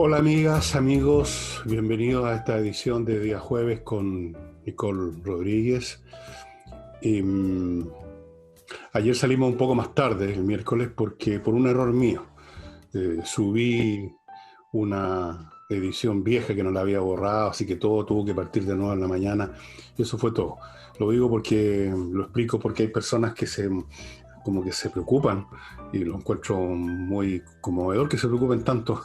Hola amigas, amigos, bienvenidos a esta edición de día jueves con Nicole Rodríguez. Y, ayer salimos un poco más tarde, el miércoles, porque por un error mío subí una edición vieja que no la había borrado, así que todo tuvo que partir de nuevo en la mañana. Y eso fue todo. Lo digo porque, lo explico porque hay personas que como que se preocupan, y lo encuentro muy conmovedor que se preocupen tanto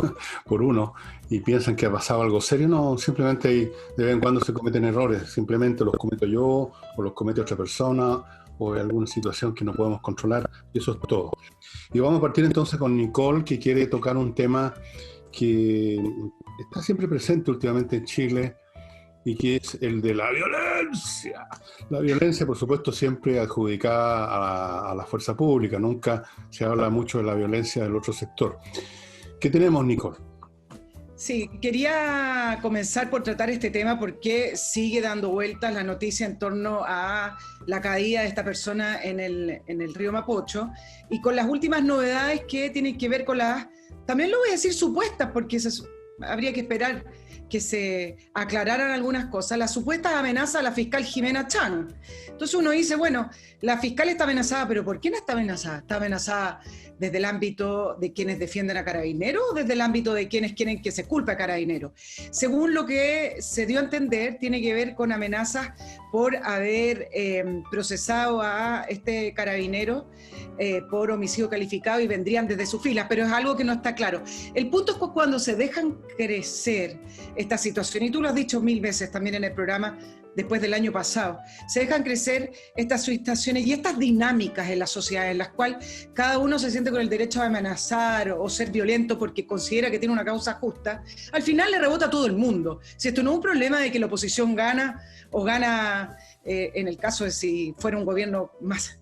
por uno y piensan que ha pasado algo serio. No, simplemente de vez en cuando se cometen errores, simplemente los cometo yo o los comete otra persona o hay alguna situación que no podemos controlar, y eso es todo. Y vamos a partir entonces con Nicole, que quiere tocar un tema que está siempre presente últimamente en Chile, y que es el de la violencia. La violencia, por supuesto, siempre adjudicada a la fuerza pública, nunca se habla mucho de la violencia del otro sector. ¿Qué tenemos, Nicole? Sí, quería comenzar por tratar este tema porque sigue dando vueltas la noticia en torno a la caída de esta persona en el río Mapocho, y con las últimas novedades que tienen que ver con las, también lo voy a decir supuestas, porque habría que esperar que se aclararan algunas cosas, las supuestas amenazas a la fiscal Jimena Chang. Entonces uno dice, bueno, la fiscal está amenazada, pero ¿por quién está amenazada? ¿Está amenazada desde el ámbito de quienes defienden a Carabineros o desde el ámbito de quienes quieren que se culpe a Carabineros? Según lo que se dio a entender, tiene que ver con amenazas por haber procesado a este carabinero por homicidio calificado, y vendrían desde sus filas, pero es algo que no está claro. El punto es que cuando se dejan crecer esta situación, y tú lo has dicho 1000 veces también en el programa después del año pasado, se dejan crecer estas situaciones y estas dinámicas en la sociedad en las cuales cada uno se siente con el derecho a amenazar o ser violento porque considera que tiene una causa justa, al final le rebota a todo el mundo. Si esto no es un problema de que la oposición gana o gana, en el caso de si fuera un gobierno más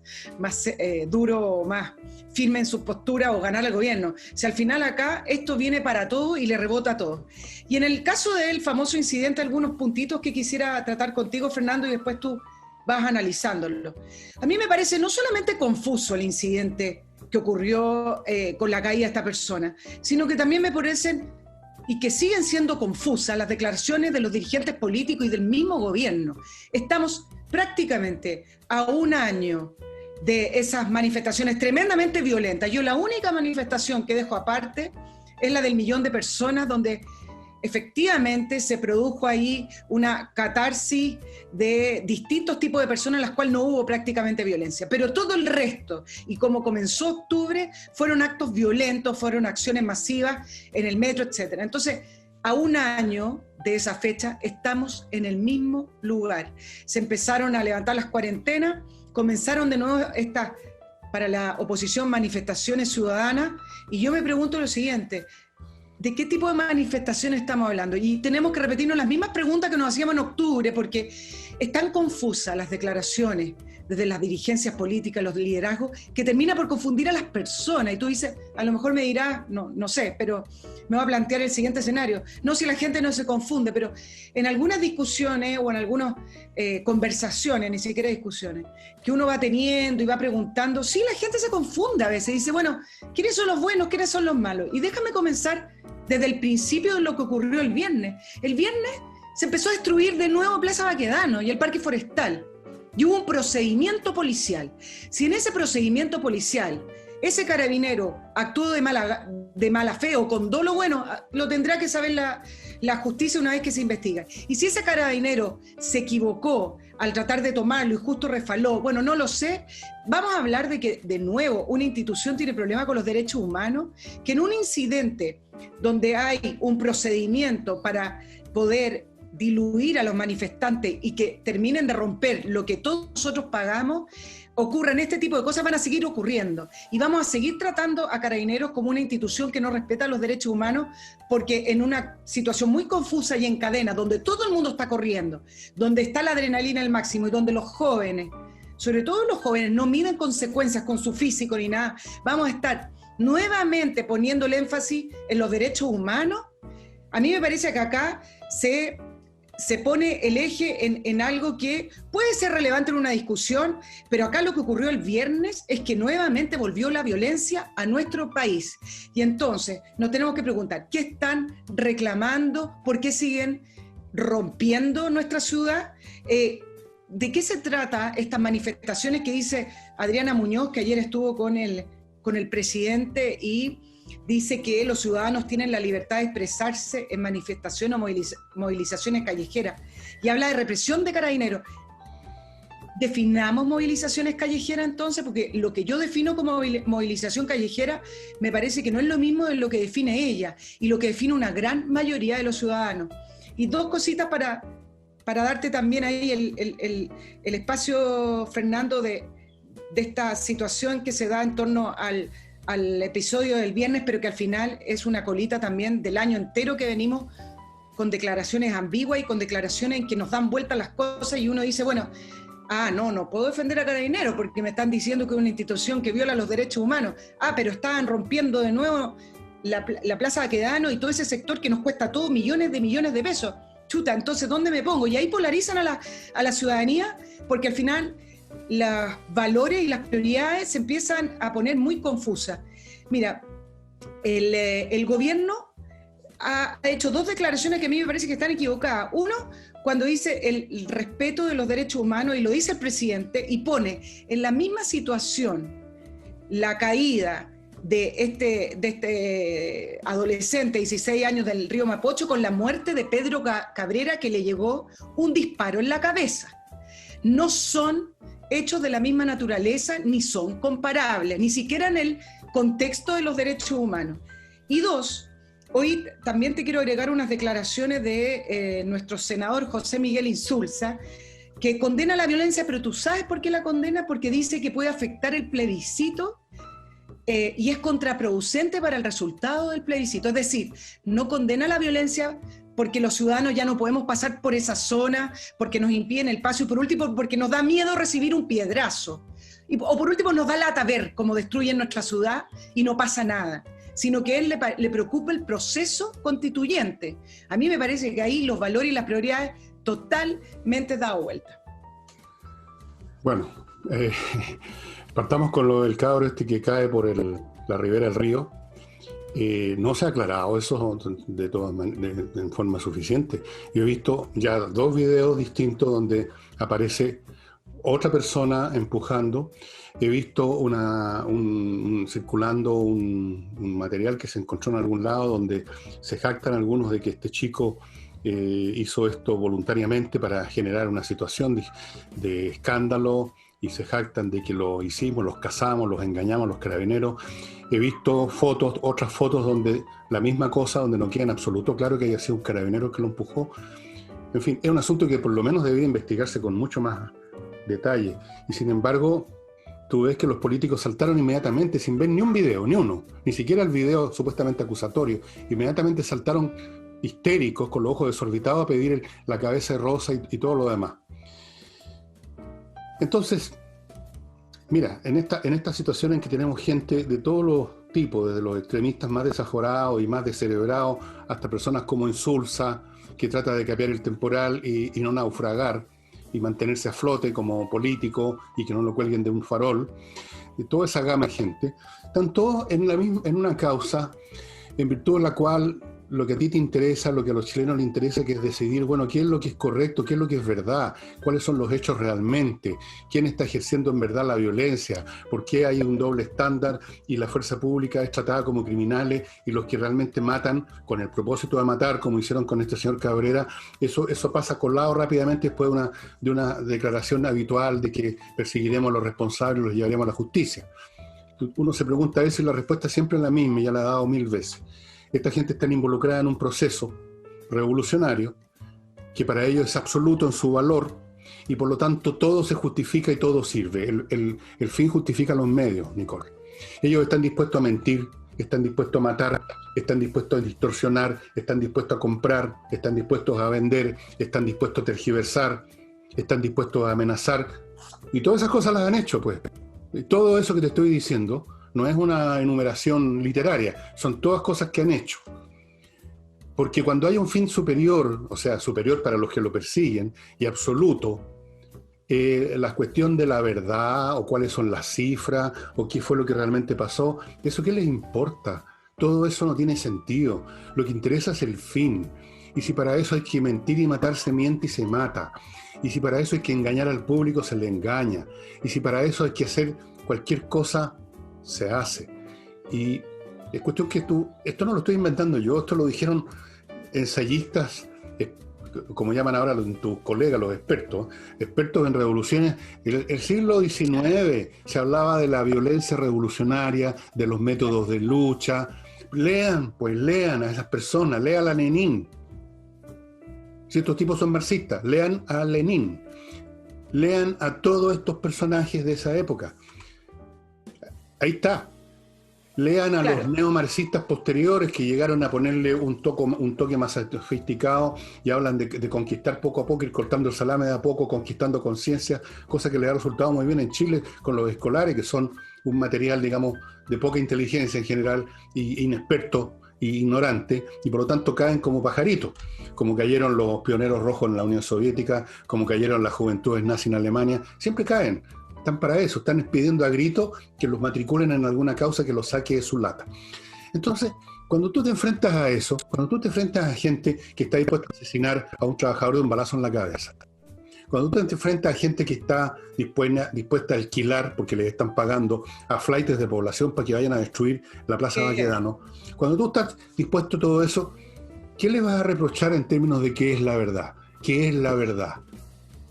duro o más firme en su postura, o ganar al gobierno. Si al final acá esto viene para todo y le rebota a todos. Y en el caso del famoso incidente, algunos puntitos que quisiera tratar contigo, Fernando, y después tú vas analizándolo. A mí me parece no solamente confuso el incidente que ocurrió con la caída de esta persona, sino que también me parecen, y que siguen siendo confusas, las declaraciones de los dirigentes políticos y del mismo gobierno. Estamos prácticamente a un año de esas manifestaciones tremendamente violentas. Yo la única manifestación que dejo aparte es la del 1.000.000 de personas, donde efectivamente se produjo ahí una catarsis de distintos tipos de personas en las cuales no hubo prácticamente violencia, pero todo el resto, y como comenzó octubre, fueron actos violentos, fueron acciones masivas en el metro, etc. Entonces, a un año de esa fecha estamos en el mismo lugar. Se empezaron a levantar las cuarentenas, comenzaron de nuevo estas, para la oposición, manifestaciones ciudadanas, y yo me pregunto lo siguiente: ¿de qué tipo de manifestaciones estamos hablando? Y tenemos que repetirnos las mismas preguntas que nos hacíamos en octubre, porque están confusas las declaraciones desde las dirigencias políticas, los liderazgos, que termina por confundir a las personas. Y tú dices, a lo mejor me dirás, no sé, pero me voy a plantear el siguiente escenario. No, si la gente no se confunde, pero en algunas discusiones o en algunas conversaciones, ni siquiera discusiones, que uno va teniendo y va preguntando, sí, la gente se confunde a veces. Dice, bueno, ¿quiénes son los buenos? ¿Quiénes son los malos? Y déjame comenzar desde el principio de lo que ocurrió el viernes. El viernes se empezó a destruir de nuevo Plaza Baquedano y el Parque Forestal. Y hubo un procedimiento policial. Si en ese procedimiento policial ese carabinero actuó de mala fe o con dolo, bueno, lo tendrá que saber la justicia una vez que se investiga. Y si ese carabinero se equivocó al tratar de tomarlo y justo resbaló, bueno, no lo sé. Vamos a hablar de que, de nuevo, una institución tiene problemas con los derechos humanos, que en un incidente donde hay un procedimiento para poder diluir a los manifestantes y que terminen de romper lo que todos nosotros pagamos, ocurran este tipo de cosas, van a seguir ocurriendo. Y vamos a seguir tratando a Carabineros como una institución que no respeta los derechos humanos, porque en una situación muy confusa y en cadena, donde todo el mundo está corriendo, donde está la adrenalina al máximo y donde los jóvenes, sobre todo los jóvenes, no miden consecuencias con su físico ni nada, vamos a estar nuevamente poniendo el énfasis en los derechos humanos. A mí me parece que acá se se pone el eje en algo que puede ser relevante en una discusión, pero acá lo que ocurrió el viernes es que nuevamente volvió la violencia a nuestro país. Y entonces nos tenemos que preguntar, ¿qué están reclamando? ¿Por qué siguen rompiendo nuestra ciudad? ¿De qué se trata estas manifestaciones que dice Adriana Muñoz, que ayer estuvo con el presidente y dice que los ciudadanos tienen la libertad de expresarse en manifestaciones o movilizaciones callejeras? Y habla de represión de carabineros. ¿Definamos movilizaciones callejeras entonces? Porque lo que yo defino como movilización callejera me parece que no es lo mismo de lo que define ella y lo que define una gran mayoría de los ciudadanos. Y dos cositas para darte también ahí el espacio, Fernando, de esta situación que se da en torno al episodio del viernes, pero que al final es una colita también del año entero que venimos con declaraciones ambiguas y con declaraciones en que nos dan vueltas las cosas y uno dice, bueno, no puedo defender a Carabineros porque me están diciendo que es una institución que viola los derechos humanos. Pero estaban rompiendo de nuevo la Plaza Baquedano y todo ese sector que nos cuesta a todos millones de pesos. Chuta, entonces, ¿dónde me pongo? Y ahí polarizan a la ciudadanía porque al final los valores y las prioridades se empiezan a poner muy confusas. Mira, el gobierno ha hecho dos declaraciones que a mí me parece que están equivocadas. Uno, cuando dice el respeto de los derechos humanos, y lo dice el presidente, y pone en la misma situación la caída de este adolescente de 16 años del río Mapocho con la muerte de Pedro Cabrera, que le llegó un disparo en la cabeza. No son hechos de la misma naturaleza, ni son comparables, ni siquiera en el contexto de los derechos humanos. Y dos, hoy también te quiero agregar unas declaraciones de nuestro senador José Miguel Insulza, que condena la violencia, pero ¿tú sabes por qué la condena? Porque dice que puede afectar el plebiscito y es contraproducente para el resultado del plebiscito. Es decir, no condena la violencia porque los ciudadanos ya no podemos pasar por esa zona, porque nos impiden el paso y por último porque nos da miedo recibir un piedrazo. O por último nos da lata ver cómo destruyen nuestra ciudad y no pasa nada, sino que a él le preocupa el proceso constituyente. A mí me parece que ahí los valores y las prioridades totalmente dado vuelta. Bueno, partamos con lo del cabro que cae por la ribera del río. No se ha aclarado eso en forma suficiente. Yo he visto ya 2 videos distintos donde aparece otra persona empujando. He visto circulando un material que se encontró en algún lado donde se jactan algunos de que este chico hizo esto voluntariamente para generar una situación de escándalo, y se jactan de que lo hicimos, los cazamos, los engañamos, los carabineros. He visto otras fotos donde la misma cosa, donde no queda en absoluto claro que haya sido un carabinero que lo empujó. En fin, es un asunto que por lo menos debería investigarse con mucho más detalle. Y sin embargo, tú ves que los políticos saltaron inmediatamente sin ver ni un video, ni uno, ni siquiera el video supuestamente acusatorio. Inmediatamente saltaron histéricos, con los ojos desorbitados, a pedir la cabeza de Rosa y todo lo demás. Entonces, mira, en esta situación en que tenemos gente de todos los tipos, desde los extremistas más desaforados y más descerebrados, hasta personas como Insulza, que trata de capear el temporal y no naufragar, y mantenerse a flote como político y que no lo cuelguen de un farol, y toda esa gama de gente, están todos en una causa en virtud de la cual lo que a ti te interesa, lo que a los chilenos les interesa, que es decidir, bueno, qué es lo que es correcto, qué es lo que es verdad, cuáles son los hechos realmente, quién está ejerciendo en verdad la violencia, por qué hay un doble estándar y la fuerza pública es tratada como criminales y los que realmente matan con el propósito de matar, como hicieron con este señor Cabrera, eso pasa colado rápidamente después de una declaración habitual de que perseguiremos a los responsables y los llevaremos a la justicia. Uno se pregunta eso y la respuesta siempre es la misma, y ya la he dado 1000 veces. Esta gente está involucrada en un proceso revolucionario que para ellos es absoluto en su valor y por lo tanto todo se justifica y todo sirve. El fin justifica los medios, Nicole. Ellos están dispuestos a mentir, están dispuestos a matar, están dispuestos a distorsionar, están dispuestos a comprar, están dispuestos a vender, están dispuestos a tergiversar, están dispuestos a amenazar, y todas esas cosas las han hecho, pues. Y todo eso que te estoy diciendo no es una enumeración literaria, son todas cosas que han hecho. Porque cuando hay un fin superior, o sea, superior para los que lo persiguen, y absoluto, la cuestión de la verdad, o cuáles son las cifras, o qué fue lo que realmente pasó, ¿eso qué les importa? Todo eso no tiene sentido. Lo que interesa es el fin. Y si para eso hay que mentir y matar, se miente y se mata. Y si para eso hay que engañar al público, se le engaña. Y si para eso hay que hacer cualquier cosa, se hace. Y es cuestión que esto no lo estoy inventando yo, esto lo dijeron ensayistas, como llaman ahora tus colegas, los expertos en revoluciones. El siglo XIX se hablaba de la violencia revolucionaria, de los métodos de lucha. Lean a esas personas, lean a Lenin. Si estos tipos son marxistas, lean a Lenin. Lean a todos estos personajes de esa época. Ahí está. Lean a los neomarxistas posteriores que llegaron a ponerle un toque más sofisticado y hablan de conquistar poco a poco, ir cortando el salame de a poco, conquistando conciencia, cosa que le ha resultado muy bien en Chile con los escolares, que son un material, digamos, de poca inteligencia en general, y inexperto e ignorante, y por lo tanto caen como pajaritos, como cayeron los pioneros rojos en la Unión Soviética, como cayeron las juventudes nazis en Alemania, siempre caen. Están para eso, están pidiendo a gritos que los matriculen en alguna causa que los saque de su lata. Entonces, cuando tú te enfrentas a eso, cuando tú te enfrentas a gente que está dispuesta a asesinar a un trabajador de un balazo en la cabeza, cuando tú te enfrentas a gente que está dispuesta a alquilar, porque les están pagando, a flaites de población para que vayan a destruir la Plaza Baquedano, cuando tú estás dispuesto a todo eso, ¿qué le vas a reprochar en términos de qué es la verdad? ¿Qué es la verdad?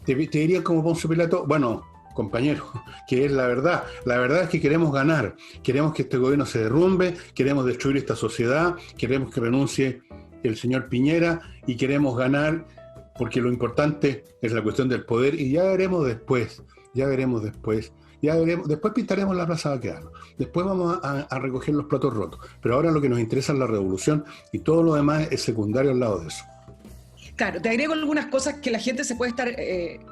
Te diría como Poncio Pilato, bueno, compañero, ¿qué es la verdad? La verdad es que queremos ganar, queremos que este gobierno se derrumbe, queremos destruir esta sociedad, queremos que renuncie el señor Piñera y queremos ganar, porque lo importante es la cuestión del poder, y ya veremos después, después pintaremos la Plaza Baquedano, después vamos a recoger los platos rotos, pero ahora lo que nos interesa es la revolución y todo lo demás es secundario al lado de eso. Claro, te agrego algunas cosas que la gente se puede estar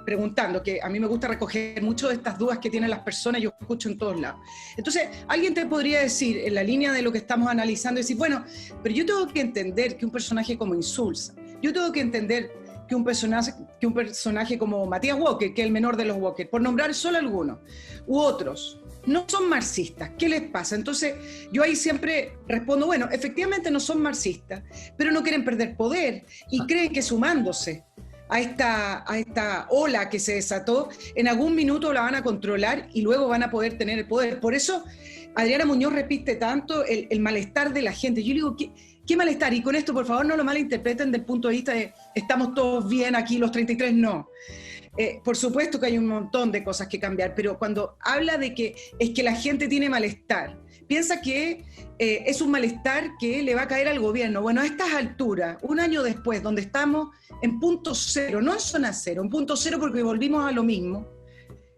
preguntando, que a mí me gusta recoger mucho de estas dudas que tienen las personas, yo escucho en todos lados. Entonces, alguien te podría decir, en la línea de lo que estamos analizando, decir, bueno, pero yo tengo que entender que un personaje como Insulza, yo tengo que entender que un personaje como Matías Walker, que es el menor de los Walker, por nombrar solo algunos, u otros, no son marxistas. ¿Qué les pasa? Entonces, yo ahí siempre respondo, bueno, efectivamente no son marxistas, pero no quieren perder poder y creen que sumándose a esta ola que se desató, en algún minuto la van a controlar y luego van a poder tener el poder. Por eso, Adriana Muñoz repite tanto el malestar de la gente. Yo digo, ¿qué malestar? Y con esto, por favor, no lo malinterpreten del punto de vista de estamos todos bien aquí, los 33, no. Por supuesto que hay un montón de cosas que cambiar, pero cuando habla de que es que la gente tiene malestar, piensa que es un malestar que le va a caer al gobierno. Bueno, a estas alturas, un año después, donde estamos en punto cero, no en zona cero, en punto cero porque volvimos a lo mismo,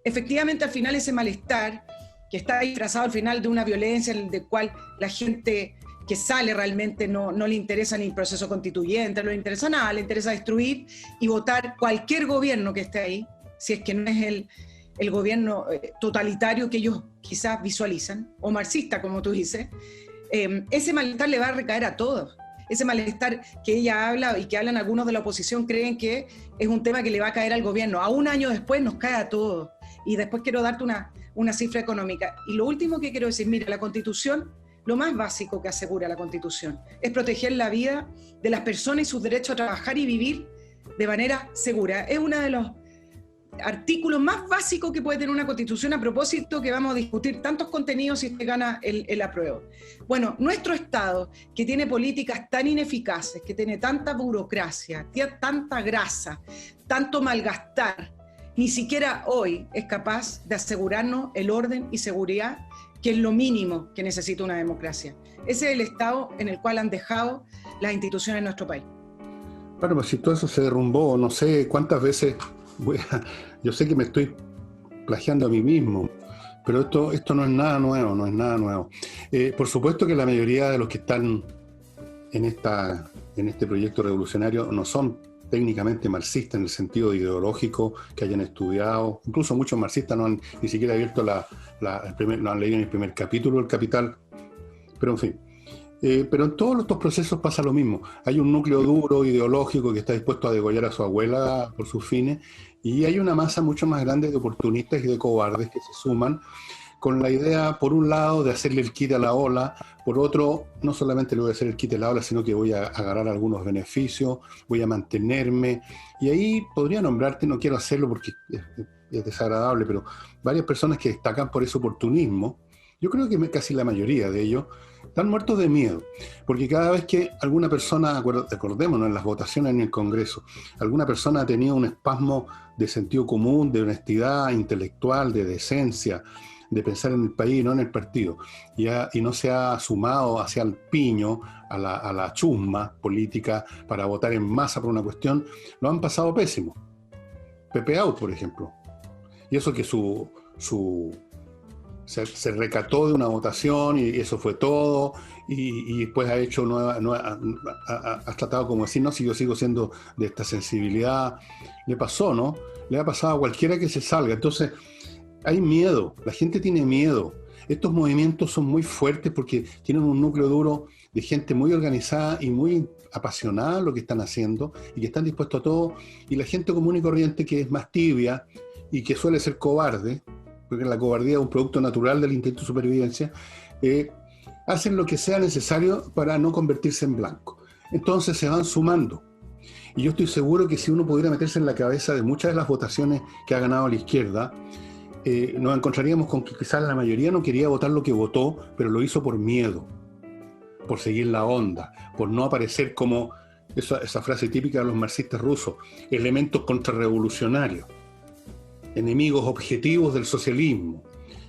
efectivamente al final ese malestar, que está disfrazado al final de una violencia en la cual la gente que sale realmente no le interesa ni el proceso constituyente, no le interesa nada, le interesa destruir y votar cualquier gobierno que esté ahí, si es que no es el gobierno totalitario que ellos quizás visualizan, o marxista, como tú dices. Ese malestar le va a recaer a todos. Ese malestar que ella habla y que hablan algunos de la oposición creen que es un tema que le va a caer al gobierno. A un año después nos cae a todos. Y después quiero darte una cifra económica. Y lo último que quiero decir, mira, la Constitución, lo más básico que asegura la Constitución es proteger la vida de las personas y sus derechos a trabajar y vivir de manera segura. Es uno de los artículos más básicos que puede tener una Constitución, a propósito que vamos a discutir tantos contenidos si se gana el apruebo. Bueno, nuestro Estado, que tiene políticas tan ineficaces, que tiene tanta burocracia, tiene tanta grasa, tanto malgastar, ni siquiera hoy es capaz de asegurarnos el orden y seguridad, que es lo mínimo que necesita una democracia. Ese es el estado en el cual han dejado las instituciones en nuestro país. Bueno, pues si todo eso se derrumbó, no sé cuántas veces, yo sé que me estoy plagiando a mí mismo, pero esto no es nada nuevo, por supuesto que la mayoría de los que están en este proyecto revolucionario no son técnicamente marxistas en el sentido ideológico, que hayan estudiado. Incluso muchos marxistas no han ni siquiera abierto no han leído ni el primer capítulo del Capital, pero en fin. Pero en todos estos procesos pasa lo mismo. Hay un núcleo duro, ideológico, que está dispuesto a degollar a su abuela por sus fines, y hay una masa mucho más grande de oportunistas y de cobardes que se suman con la idea, por un lado, de hacerle el quite a la ola, por otro, no solamente le voy a hacer el quite a la ola, sino que voy a agarrar algunos beneficios, voy a mantenerme, y ahí podría nombrarte, no quiero hacerlo porque es desagradable, pero varias personas que destacan por ese oportunismo, yo creo que casi la mayoría de ellos, están muertos de miedo, porque cada vez que alguna persona, acordémonos en las votaciones en el Congreso, alguna persona ha tenido un espasmo de sentido común, de honestidad intelectual, de decencia, de pensar en el país y no en el partido, y no se ha sumado hacia el piño, a la chusma política para votar en masa por una cuestión, lo han pasado pésimo. Pepe Out, por ejemplo. Y eso que se recató de una votación y eso fue todo, y después ha hecho ha tratado como decir, no, si yo sigo siendo de esta sensibilidad. Le pasó, ¿no? Le ha pasado a cualquiera que se salga. Entonces, hay miedo, la gente tiene miedo. Estos movimientos son muy fuertes porque tienen un núcleo duro de gente muy organizada y muy apasionada en lo que están haciendo y que están dispuestos a todo. Y la gente común y corriente, que es más tibia y que suele ser cobarde, porque la cobardía es un producto natural del instinto de supervivencia, hacen lo que sea necesario para no convertirse en blanco. Entonces se van sumando. Y yo estoy seguro que si uno pudiera meterse en la cabeza de muchas de las votaciones que ha ganado la izquierda, nos encontraríamos con que quizás la mayoría no quería votar lo que votó, pero lo hizo por miedo, por seguir la onda, por no aparecer como esa frase típica de los marxistas rusos, elementos contrarrevolucionarios, enemigos objetivos del socialismo,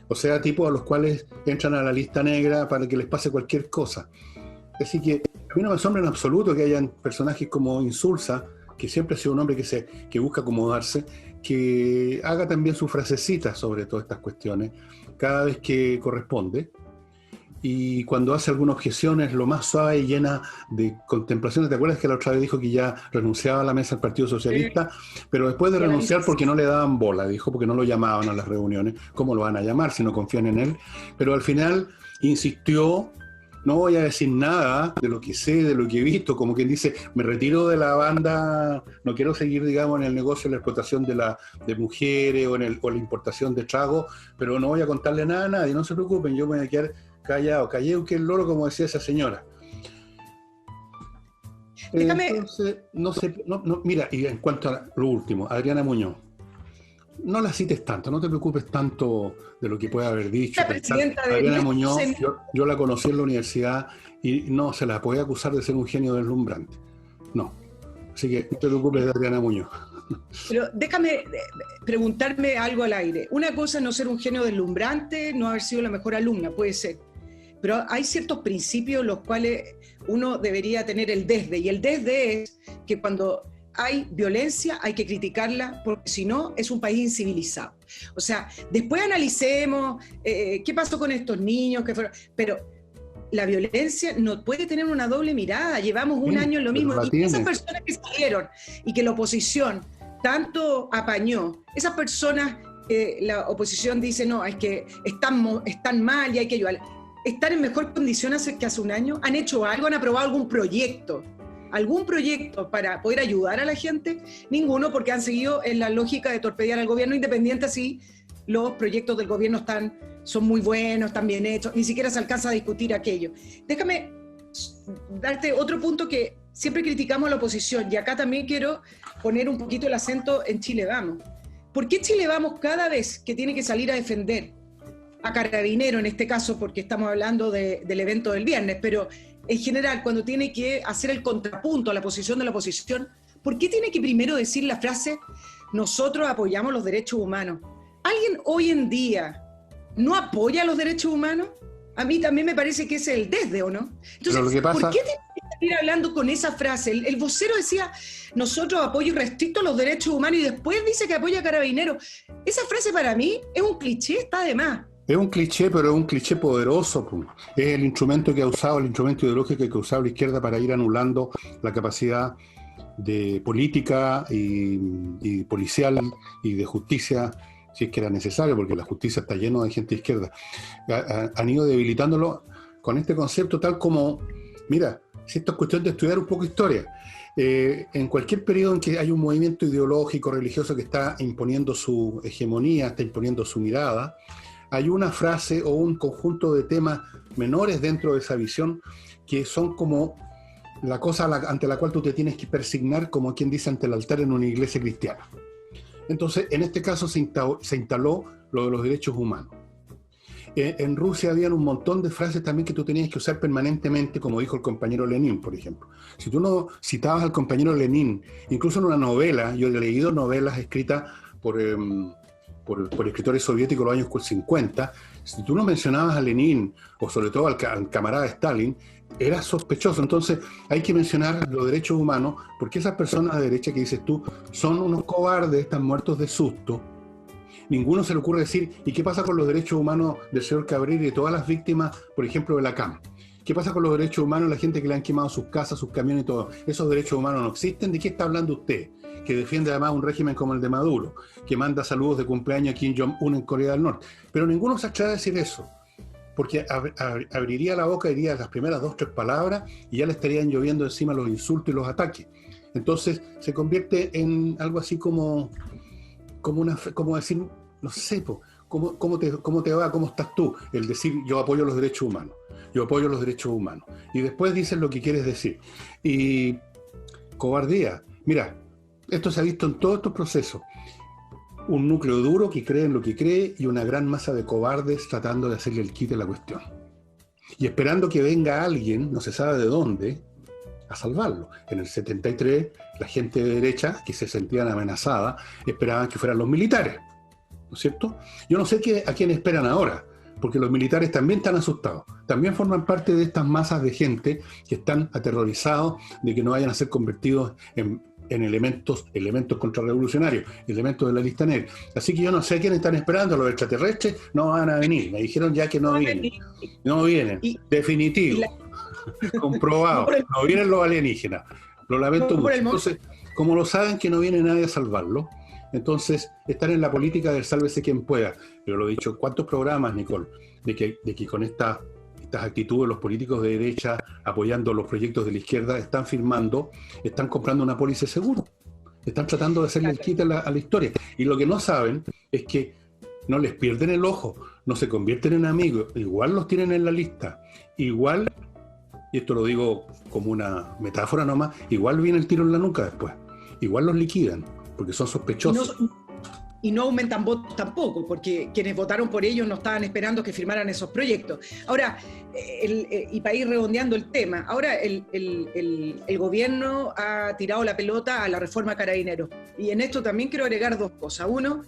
o sea, tipos a los cuales entran a la lista negra para que les pase cualquier cosa. Así que a mí no me asombra en absoluto que hayan personajes como Insulza, que siempre ha sido un hombre que busca acomodarse, que haga también su frasecita sobre todas estas cuestiones cada vez que corresponde, y cuando hace alguna objeción es lo más suave y llena de contemplaciones. ¿Te acuerdas que la otra vez dijo que ya renunciaba a la mesa del Partido Socialista? Pero después de renunciar porque no le daban bola, dijo, porque no lo llamaban a las reuniones. ¿Cómo lo van a llamar si no confían en él? Pero al final insistió: no voy a decir nada de lo que sé, de lo que he visto, como quien dice, me retiro de la banda, no quiero seguir, digamos, en el negocio de la explotación de mujeres o la importación de tragos, pero no voy a contarle nada a nadie, no se preocupen, yo me voy a quedar callado, callé que el loro, como decía esa señora. Déjame... Entonces, mira, y en cuanto a lo último, Adriana Muñoz, no la cites tanto, no te preocupes tanto de lo que pueda haber dicho. Adriana Muñoz, yo la conocí en la universidad y no se la puede acusar de ser un genio deslumbrante. No. Así que no te preocupes de Adriana Muñoz. Pero déjame preguntarme algo al aire. Una cosa es no ser un genio deslumbrante, no haber sido la mejor alumna, puede ser. Pero hay ciertos principios los cuales uno debería tener el desde. Y el desde es que cuando hay violencia, hay que criticarla, porque si no, es un país incivilizado. O sea, después analicemos qué pasó con estos niños, pero la violencia no puede tener una doble mirada. Llevamos un año en lo mismo. Y esas personas que salieron y que la oposición tanto apañó, esas personas, la oposición dice, no, es que están mal y hay que ayudar. ¿Están en mejor condición que hace un año? ¿Han hecho algo? ¿Han aprobado algún proyecto para poder ayudar a la gente? Ninguno, porque han seguido en la lógica de torpedear al gobierno, independiente si los proyectos del gobierno son muy buenos, están bien hechos, ni siquiera se alcanza a discutir aquello. Déjame darte otro punto que siempre criticamos a la oposición, y acá también quiero poner un poquito el acento en Chile Vamos. ¿Por qué Chile Vamos cada vez que tiene que salir a defender a Carabinero, en este caso, porque estamos hablando del evento del viernes, pero en general, cuando tiene que hacer el contrapunto a la posición de la oposición, ¿por qué tiene que primero decir la frase nosotros apoyamos los derechos humanos? ¿Alguien hoy en día no apoya los derechos humanos? A mí también me parece que ese es el desde, ¿o no? Entonces, ¿por qué tiene que ir hablando con esa frase? El vocero decía, nosotros apoyo irrestricto los derechos humanos, y después dice que apoya a Carabineros. Esa frase para mí es un cliché, está de más. Es un cliché, pero es un cliché poderoso. Es el instrumento que ha usado, el instrumento ideológico que ha usado la izquierda para ir anulando la capacidad de política y policial y de justicia, si es que era necesario, porque la justicia está llena de gente de izquierda. Han ido debilitándolo con este concepto, tal como Mira, si esto es cuestión de estudiar un poco historia, en cualquier periodo en que hay un movimiento ideológico, religioso que está imponiendo su hegemonía, está imponiendo su mirada, hay una frase o un conjunto de temas menores dentro de esa visión que son como la cosa ante la cual tú te tienes que persignar, como quien dice, ante el altar en una iglesia cristiana. Entonces, en este caso se instaló lo de los derechos humanos. En Rusia habían un montón de frases también que tú tenías que usar permanentemente, como dijo el compañero Lenin, por ejemplo. Si tú no citabas al compañero Lenin, incluso en una novela, yo he leído novelas escritas por escritores soviéticos de los años 50, si tú no mencionabas a Lenin, o sobre todo al camarada Stalin, era sospechoso. Entonces hay que mencionar los derechos humanos, porque esas personas de derecha que dices tú son unos cobardes, están muertos de susto. Ninguno se le ocurre decir, ¿y qué pasa con los derechos humanos del señor Cabrera y de todas las víctimas, por ejemplo, de la CAM? ¿Qué pasa con los derechos humanos de la gente que le han quemado sus casas, sus camiones y todo? ¿Esos derechos humanos no existen? ¿De qué está hablando usted? Que defiende además un régimen como el de Maduro, que manda saludos de cumpleaños a Kim Jong-un en Corea del Norte. Pero ninguno se atreve a decir eso, porque abriría la boca, diría las primeras 2 o 3 palabras y ya le estarían lloviendo encima los insultos y los ataques. Entonces se convierte en algo así como decir, no sé, ¿cómo te va? ¿Cómo estás tú? El decir, yo apoyo los derechos humanos, yo apoyo los derechos humanos. Y después dices lo que quieres decir. Y cobardía. Mira, esto se ha visto en todos estos procesos. Un núcleo duro que cree en lo que cree y una gran masa de cobardes tratando de hacerle el quite a la cuestión. Y esperando que venga alguien, no se sabe de dónde, a salvarlo. En el 73, la gente de derecha, que se sentían amenazada, esperaban que fueran los militares, ¿no es cierto? Yo no sé a quién esperan ahora, porque los militares también están asustados, también forman parte de estas masas de gente que están aterrorizados de que no vayan a ser convertidos en elementos contrarrevolucionarios, elementos de la lista negra. Así que yo no sé a quién están esperando. Los extraterrestres no van a venir, me dijeron ya que no vienen, definitivo. Comprobado, no vienen los alienígenas, lo lamento mucho. Entonces, como lo saben que no viene nadie a salvarlo, entonces están en la política del sálvese quien pueda. Pero lo he dicho, ¿cuántos programas, Nicole, de que con estas actitudes los políticos de derecha apoyando los proyectos de la izquierda están comprando una póliza de seguro, están tratando de hacerle el quite a la historia? Y lo que no saben es que no les pierden el ojo, no se convierten en amigos, igual los tienen en la lista, igual, y esto lo digo como una metáfora nomás, igual viene el tiro en la nuca después, igual los liquidan, porque son sospechosos. Y no aumentan votos tampoco, porque quienes votaron por ellos no estaban esperando que firmaran esos proyectos. Ahora, y para ir redondeando el tema, ahora el gobierno ha tirado la pelota a la reforma Carabineros. Y en esto también quiero agregar 2 cosas. Uno,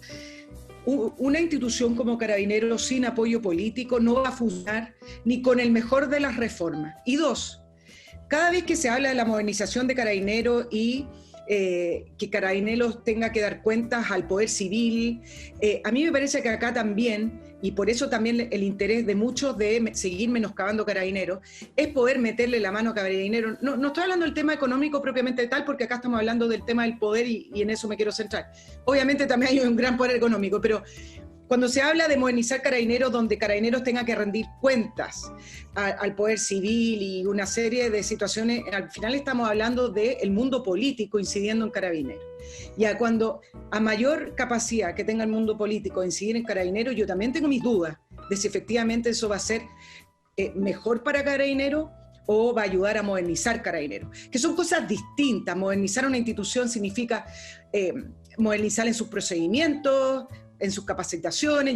una institución como Carabineros sin apoyo político no va a funcionar ni con el mejor de las reformas. Y 2, cada vez que se habla de la modernización de Carabineros y que Carabineros tenga que dar cuentas al poder civil, a mí me parece que acá también, y por eso también el interés de muchos de seguir menoscabando Carabineros, es poder meterle la mano a Carabineros. No estoy hablando del tema económico propiamente tal, porque acá estamos hablando del tema del poder y en eso me quiero centrar. Obviamente también hay un gran poder económico, pero cuando se habla de modernizar Carabineros, donde Carabineros tenga que rendir cuentas al poder civil y una serie de situaciones, al final estamos hablando del mundo político incidiendo en Carabineros. Ya cuando a mayor capacidad que tenga el mundo político de incidir en Carabineros, yo también tengo mis dudas de si efectivamente eso va a ser mejor para Carabineros o va a ayudar a modernizar Carabineros, que son cosas distintas. Modernizar una institución significa modernizar en sus procedimientos, en sus capacitaciones,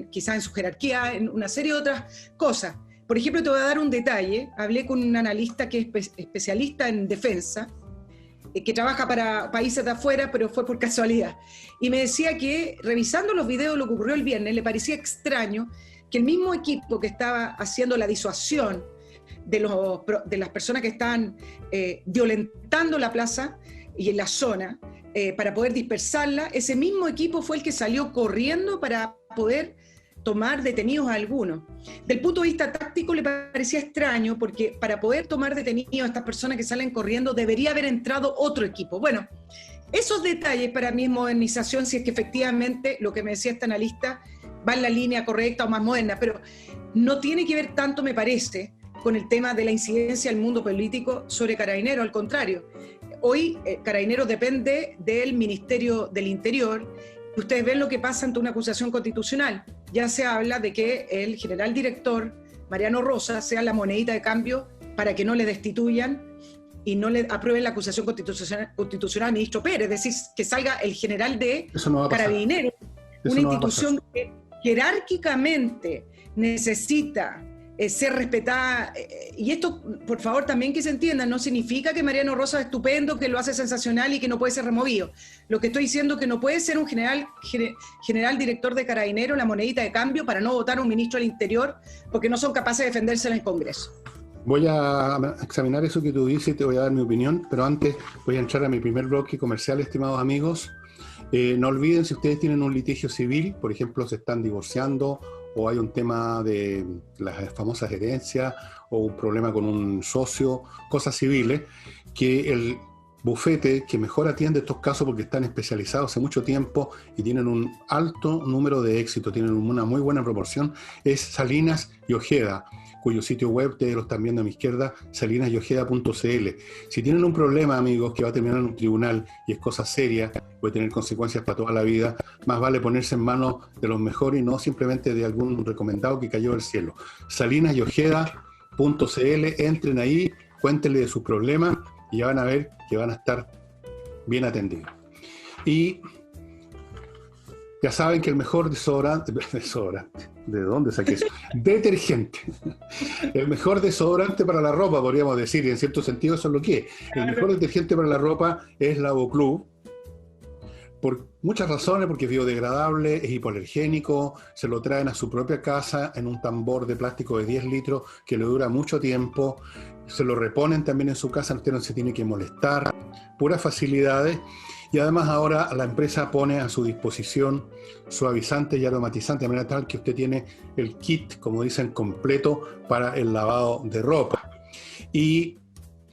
quizás en su jerarquía, en una serie de otras cosas. Por ejemplo, te voy a dar un detalle. Hablé con un analista que es especialista en defensa, que trabaja para países de afuera, pero fue por casualidad. Y me decía que, revisando los videos de lo que ocurrió el viernes, le parecía extraño que el mismo equipo que estaba haciendo la disuasión de las personas que estaban violentando la plaza y en la zona, para poder dispersarla, ese mismo equipo fue el que salió corriendo para poder tomar detenidos a algunos. Del punto de vista táctico le parecía extraño, porque para poder tomar detenidos a estas personas que salen corriendo debería haber entrado otro equipo. Bueno, esos detalles para mí es modernización, si es que efectivamente lo que me decía este analista va en la línea correcta o más moderna, pero no tiene que ver tanto, me parece, con el tema de la incidencia del mundo político sobre Carabineros, al contrario. Hoy Carabineros depende del Ministerio del Interior. Ustedes ven lo que pasa ante una acusación constitucional. Ya se habla de que el general director, Mariano Rosa, sea la monedita de cambio para que no le destituyan y no le aprueben la acusación constitucional al ministro Pérez, es decir, que salga el general de Carabineros, una institución que jerárquicamente necesita ser respetada, y esto, por favor, también que se entienda, no significa que Mariano Rosa es estupendo, que lo hace sensacional y que no puede ser removido. Lo que estoy diciendo es que no puede ser un general director de Carabineros la monedita de cambio para no votar a un ministro del Interior porque no son capaces de defenderse en el Congreso. Voy a examinar eso que tú dices y te voy a dar mi opinión, pero antes voy a entrar a mi primer bloque comercial, estimados amigos. No olviden, si ustedes tienen un litigio civil, por ejemplo, se están divorciando o hay un tema de las famosas herencias o un problema con un socio, cosas civiles, que el bufete que mejor atiende estos casos, porque están especializados hace mucho tiempo y tienen un alto número de éxito, tienen una muy buena proporción, es Salinas y Ojeda, cuyo sitio web ustedes lo están viendo a mi izquierda, salinasyojeda.cl. Si tienen un problema, amigos, que va a terminar en un tribunal y es cosa seria, puede tener consecuencias para toda la vida, más vale ponerse en manos de los mejores y no simplemente de algún recomendado que cayó del cielo. salinasyojeda.cl, entren ahí, cuéntenle de sus problemas y ya van a ver que van a estar bien atendidos. Y ya saben que el mejor desodorante, ¿de dónde saqué eso? Detergente. El mejor desodorante para la ropa, podríamos decir, y en cierto sentido eso es lo que es. El mejor detergente para la ropa es Lavoclub, por muchas razones, porque es biodegradable, es hipoalergénico, se lo traen a su propia casa en un tambor de plástico de 10 litros que le dura mucho tiempo, se lo reponen también en su casa, usted no se tiene que molestar, puras facilidades. Y además ahora la empresa pone a su disposición suavizantes y aromatizantes, de manera tal que usted tiene el kit, como dicen, completo para el lavado de ropa. Y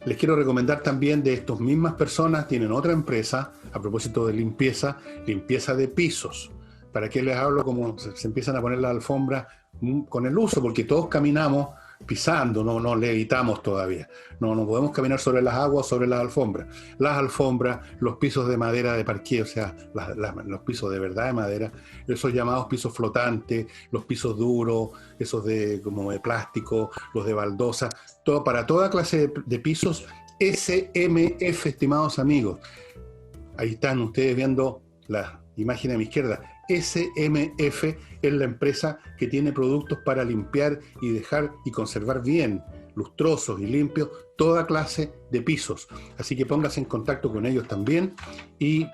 les quiero recomendar también de estas mismas personas, tienen otra empresa, a propósito de limpieza de pisos. ¿Para qué les hablo? Como se empiezan a poner la alfombra con el uso, porque todos caminamos pisando, no levitamos todavía. No podemos caminar sobre las aguas, sobre las alfombras. Las alfombras, los pisos de madera de parqué, o sea, los pisos de verdad de madera, esos llamados pisos flotantes, los pisos duros, esos como de plástico, los de baldosa, para toda clase de pisos, SMF, estimados amigos. Ahí están ustedes viendo la imagen a mi izquierda. SMF es la empresa que tiene productos para limpiar y dejar y conservar bien, lustrosos y limpios, toda clase de pisos. Así que póngase en contacto con ellos también y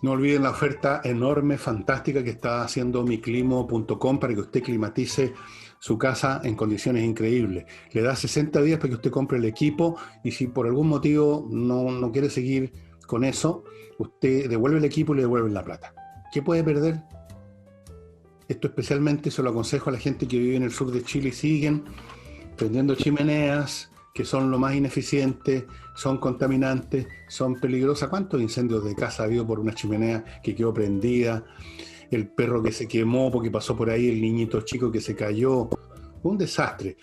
no olviden la oferta enorme, fantástica que está haciendo miclimo.com para que usted climatice su casa en condiciones increíbles. Le da 60 días para que usted compre el equipo y si por algún motivo no quiere seguir con eso, usted devuelve el equipo y le devuelven la plata. ¿Qué puede perder? Esto especialmente se lo aconsejo a la gente que vive en el sur de Chile y siguen prendiendo chimeneas, que son lo más ineficientes, son contaminantes, son peligrosas. ¿Cuántos incendios de casa ha habido por una chimenea que quedó prendida? El perro que se quemó porque pasó por ahí, el niñito chico que se cayó. Un desastre.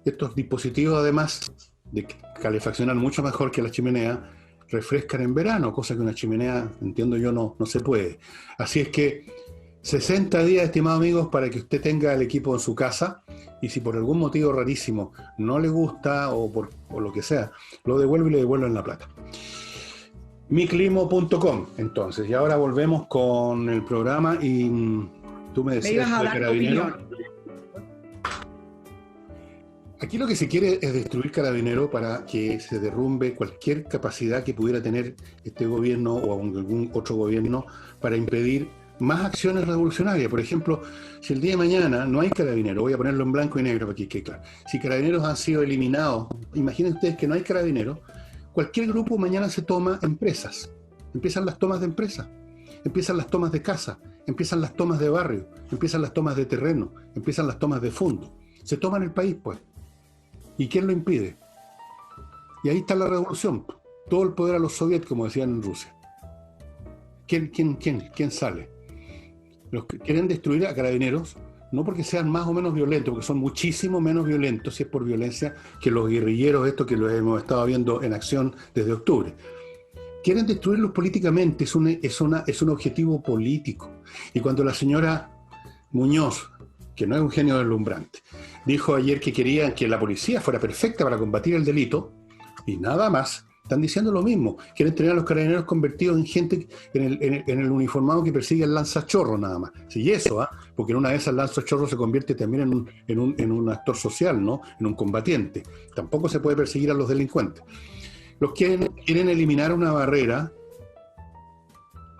Estos dispositivos, además de calefaccionar mucho mejor que la chimenea, refrescan en verano, cosa que una chimenea, entiendo yo, no se puede. Así es que 60 días, estimados amigos, para que usted tenga el equipo en su casa y si por algún motivo rarísimo no le gusta o lo que sea, lo devuelve y le devuelven la plata. miclimo.com, entonces, y ahora volvemos con el programa y tú me decías de Carabineros. Aquí lo que se quiere es destruir Carabineros para que se derrumbe cualquier capacidad que pudiera tener este gobierno o algún otro gobierno para impedir más acciones revolucionarias. Por ejemplo, si el día de mañana no hay Carabineros, voy a ponerlo en blanco y negro para que quede claro, si Carabineros han sido eliminados, imaginen ustedes que no hay Carabineros, cualquier grupo mañana se toma empresas, empiezan las tomas de empresas, empiezan las tomas de casa, empiezan las tomas de barrio, empiezan las tomas de terreno, empiezan las tomas de fondo, se toman el país pues. ¿Y quién lo impide? Y ahí está la revolución. Todo el poder a los soviets, como decían en Rusia. ¿Quién sale? Los que quieren destruir a Carabineros no porque sean más o menos violentos, porque son muchísimo menos violentos si es por violencia que los guerrilleros estos que los hemos estado viendo en acción desde octubre. Quieren destruirlos políticamente, es un objetivo político. Y cuando la señora Muñoz, que no es un genio deslumbrante, dijo ayer que querían que la policía fuera perfecta para combatir el delito, y nada más, están diciendo lo mismo. Quieren tener a los carabineros convertidos en gente, en el uniformado que persigue el lanzachorro nada más. Sí, eso, porque en una de esas el lanzachorro se convierte también en un actor social, ¿no? En un combatiente. Tampoco se puede perseguir a los delincuentes. Los quieren eliminar una barrera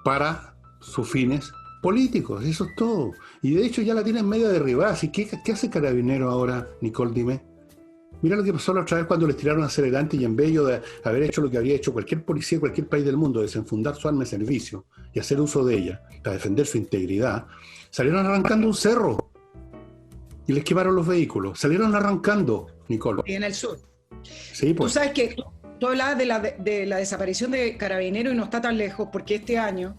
para sus fines políticos, eso es todo. Y de hecho ya la tienen medio derribada. Así que, ¿qué hace Carabinero ahora, Nicole? Dime. Mira lo que pasó la otra vez cuando les tiraron acelerante y en vez de haber hecho lo que habría hecho cualquier policía de cualquier país del mundo, desenfundar su arma de servicio y hacer uso de ella para defender su integridad, salieron arrancando un cerro y les quemaron los vehículos. Salieron arrancando, Nicole. Y en el sur. Sí, pues. Tú sabes que tú hablabas de la desaparición de Carabineros y no está tan lejos porque este año,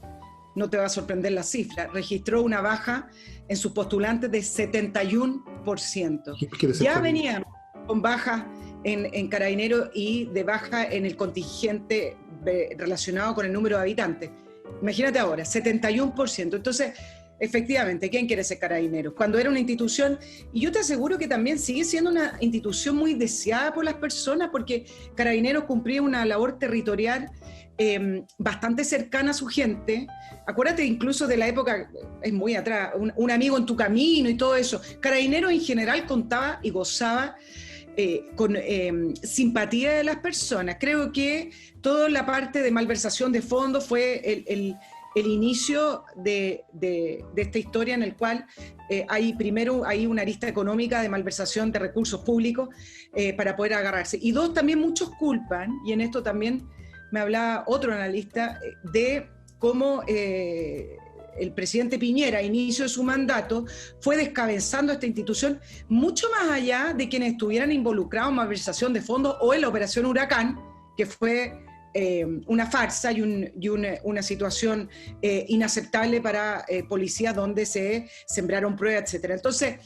no te va a sorprender la cifra, registró una baja en sus postulantes de 71%. Ya venían con bajas en Carabineros y de baja en el contingente relacionado con el número de habitantes. Imagínate ahora, 71%. Entonces, efectivamente, ¿quién quiere ser Carabineros? Cuando era una institución, y yo te aseguro que también sigue siendo una institución muy deseada por las personas, porque Carabineros cumplía una labor territorial bastante cercana a su gente. Acuérdate incluso de la época, es muy atrás, un amigo en tu camino y todo eso. Carabineros en general contaba y gozaba con simpatía de las personas. Creo que toda la parte de malversación de fondos fue el inicio de esta historia en el cual hay una arista económica de malversación de recursos públicos para poder agarrarse. Y dos, también muchos culpan, y en esto también me hablaba otro analista, de cómo el presidente Piñera, a inicio de su mandato, fue descabezando esta institución mucho más allá de quienes estuvieran involucrados en malversación de fondos o en la Operación Huracán, que fue una farsa y una situación inaceptable para policías donde se sembraron pruebas, etc. Entonces,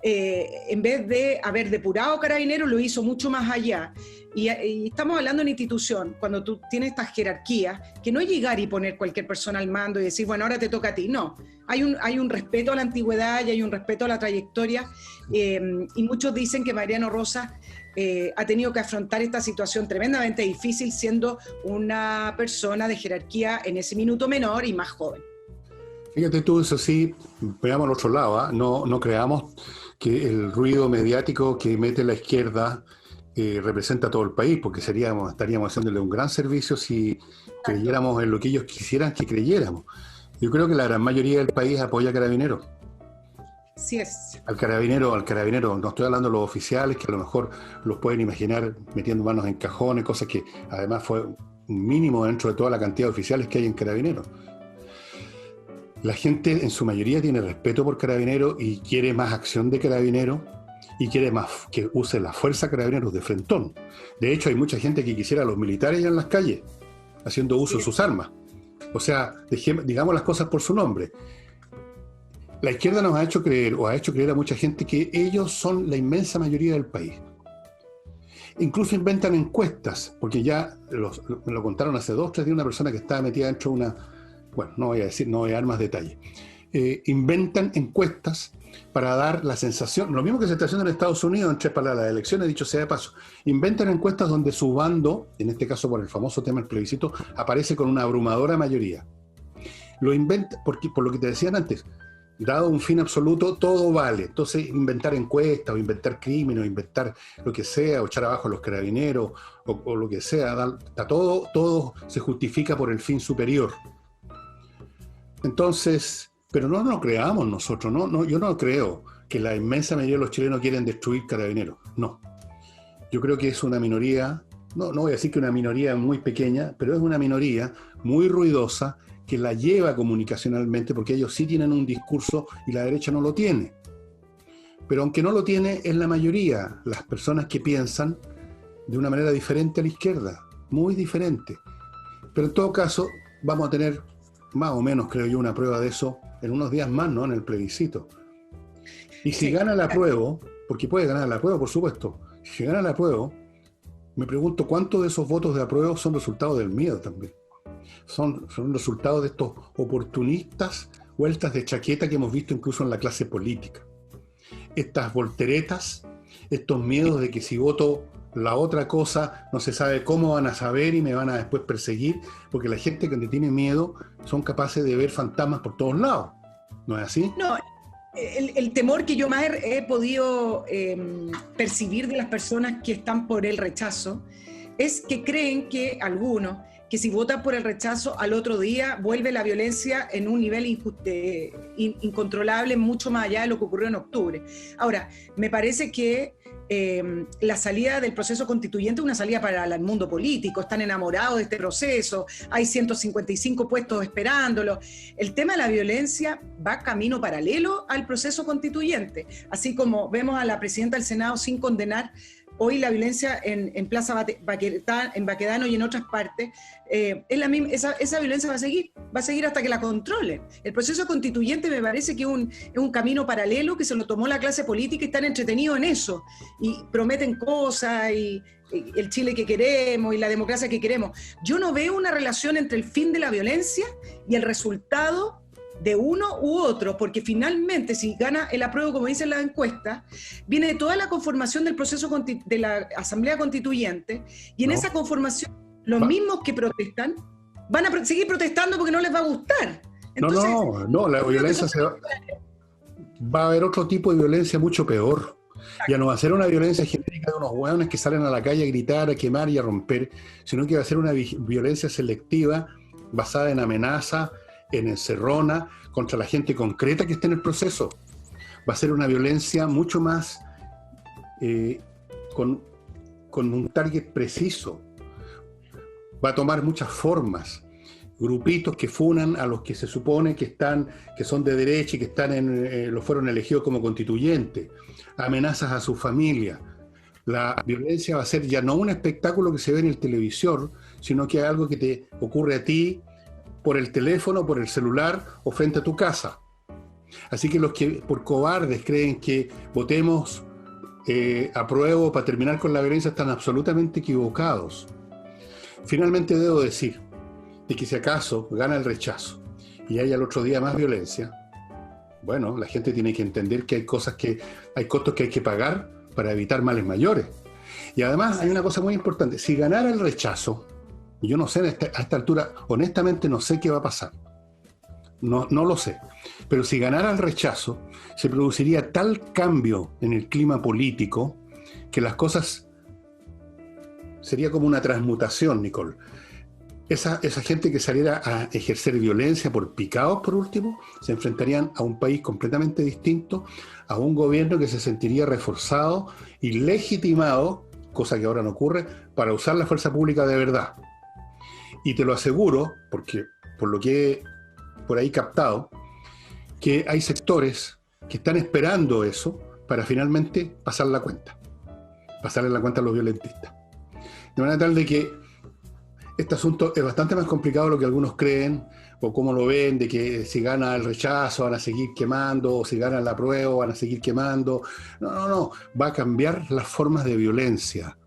en vez de haber depurado Carabineros, lo hizo mucho más allá. Y estamos hablando de una institución, cuando tú tienes estas jerarquías, que no es llegar y poner cualquier persona al mando y decir, bueno, ahora te toca a ti. No, hay un respeto a la antigüedad y hay un respeto a la trayectoria. Y muchos dicen que Mariano Rosas ha tenido que afrontar esta situación tremendamente difícil siendo una persona de jerarquía en ese minuto menor y más joven. Fíjate tú, eso sí, veamos al otro lado, no creamos que el ruido mediático que mete la izquierda representa a todo el país, porque estaríamos haciéndole un gran servicio si creyéramos en lo que ellos quisieran que creyéramos. Yo creo que la gran mayoría del país apoya a Carabineros. Sí es. Al carabinero, no estoy hablando de los oficiales, que a lo mejor los pueden imaginar metiendo manos en cajones, cosas que además fue un mínimo dentro de toda la cantidad de oficiales que hay en Carabineros. La gente en su mayoría tiene respeto por Carabineros y quiere más acción de Carabineros y quiere más que use la fuerza Carabineros de frentón. De hecho, hay mucha gente que quisiera a los militares ya en las calles, haciendo uso de sus armas. O sea, digamos las cosas por su nombre. La izquierda nos ha hecho creer, o ha hecho creer a mucha gente, que ellos son la inmensa mayoría del país. Incluso inventan encuestas, porque ya me lo contaron hace 2 o 3 días una persona que estaba metida dentro de una... Bueno, no voy a dar más detalle. Inventan encuestas para dar la sensación, lo mismo que se está haciendo en Estados Unidos, entre para las elecciones, dicho sea de paso. Inventan encuestas donde su bando, en este caso por el famoso tema del plebiscito, aparece con una abrumadora mayoría. Lo inventa, porque, por lo que te decían antes, dado un fin absoluto, todo vale. Entonces, inventar encuestas, o inventar crímenes, o inventar lo que sea, o echar abajo a los carabineros, o lo que sea, todo se justifica por el fin superior. Entonces, pero no nos creamos nosotros, yo no creo que la inmensa mayoría de los chilenos quieren destruir Carabineros, no. Yo creo que es una minoría, no voy a decir que una minoría muy pequeña, pero es una minoría muy ruidosa, que la lleva comunicacionalmente, porque ellos sí tienen un discurso y la derecha no lo tiene. Pero aunque no lo tiene, es la mayoría, las personas que piensan de una manera diferente a la izquierda, muy diferente. Pero en todo caso, vamos a tener más o menos, creo yo, una prueba de eso en unos días más, ¿no? En el plebiscito. Y si Sí. gana el apruebo, porque puede ganar el apruebo, por supuesto, si gana el apruebo, me pregunto cuántos de esos votos de apruebo son resultado del miedo también. Son resultados de estos oportunistas vueltas de chaqueta que hemos visto incluso en la clase política. Estas volteretas, estos miedos de que si voto la otra cosa, no se sabe cómo van a saber y me van a después perseguir, porque la gente que tiene miedo son capaces de ver fantasmas por todos lados. ¿No es así? No, el temor que yo más he podido percibir de las personas que están por el rechazo es que creen que algunos, que si votan por el rechazo al otro día vuelve la violencia en un nivel incontrolable mucho más allá de lo que ocurrió en octubre. Ahora, me parece que la salida del proceso constituyente es una salida para el mundo político, están enamorados de este proceso, hay 155 puestos esperándolo. El tema de la violencia va camino paralelo al proceso constituyente, así como vemos a la presidenta del Senado sin condenar hoy la violencia en Plaza Baquedano y en otras partes, es la misma, esa violencia va a seguir hasta que la controlen. El proceso constituyente me parece que es un camino paralelo que se lo tomó la clase política y están entretenidos en eso, y prometen cosas, y el Chile que queremos, y la democracia que queremos. Yo no veo una relación entre el fin de la violencia y el resultado de uno u otro, porque finalmente si gana el apruebo, como dicen las encuestas, viene de toda la conformación del proceso de la Asamblea Constituyente, y en esa conformación los mismos que protestan van a seguir protestando porque no les va a gustar. Entonces, no, la violencia va a haber otro tipo de violencia mucho peor. Ya no va a ser una violencia genérica de unos hueones que salen a la calle a gritar, a quemar y a romper, sino que va a ser una violencia selectiva basada en amenaza, en encerrona, contra la gente concreta que está en el proceso. Va a ser una violencia mucho más con un target preciso. Va a tomar muchas formas. Grupitos que funan a los que se supone que son de derecha y que los fueron elegidos como constituyentes. Amenazas a su familia. La violencia va a ser ya no un espectáculo que se ve en el televisor, sino que es algo que te ocurre a ti por el teléfono, por el celular o frente a tu casa. Así que los que por cobardes creen que votemos apruebo para terminar con la violencia están absolutamente equivocados. Finalmente debo decir de que si acaso gana el rechazo y hay al otro día más violencia, bueno, la gente tiene que entender que hay costos que hay que pagar para evitar males mayores. Y además hay una cosa muy importante: si ganara el rechazo, yo no sé, a esta altura, honestamente no sé qué va a pasar. No lo sé. Pero si ganara el rechazo, se produciría tal cambio en el clima político que las cosas sería como una transmutación, Nicole. Esa gente que saliera a ejercer violencia por picados, por último, se enfrentarían a un país completamente distinto, a un gobierno que se sentiría reforzado y legitimado, cosa que ahora no ocurre, para usar la fuerza pública de verdad. Y te lo aseguro, porque por lo que he por ahí captado, que hay sectores que están esperando eso para finalmente pasarle la cuenta a los violentistas. De manera tal de que este asunto es bastante más complicado de lo que algunos creen, o como lo ven, de que si gana el rechazo van a seguir quemando, o si gana el apruebo van a seguir quemando. No, va a cambiar las formas de violencia.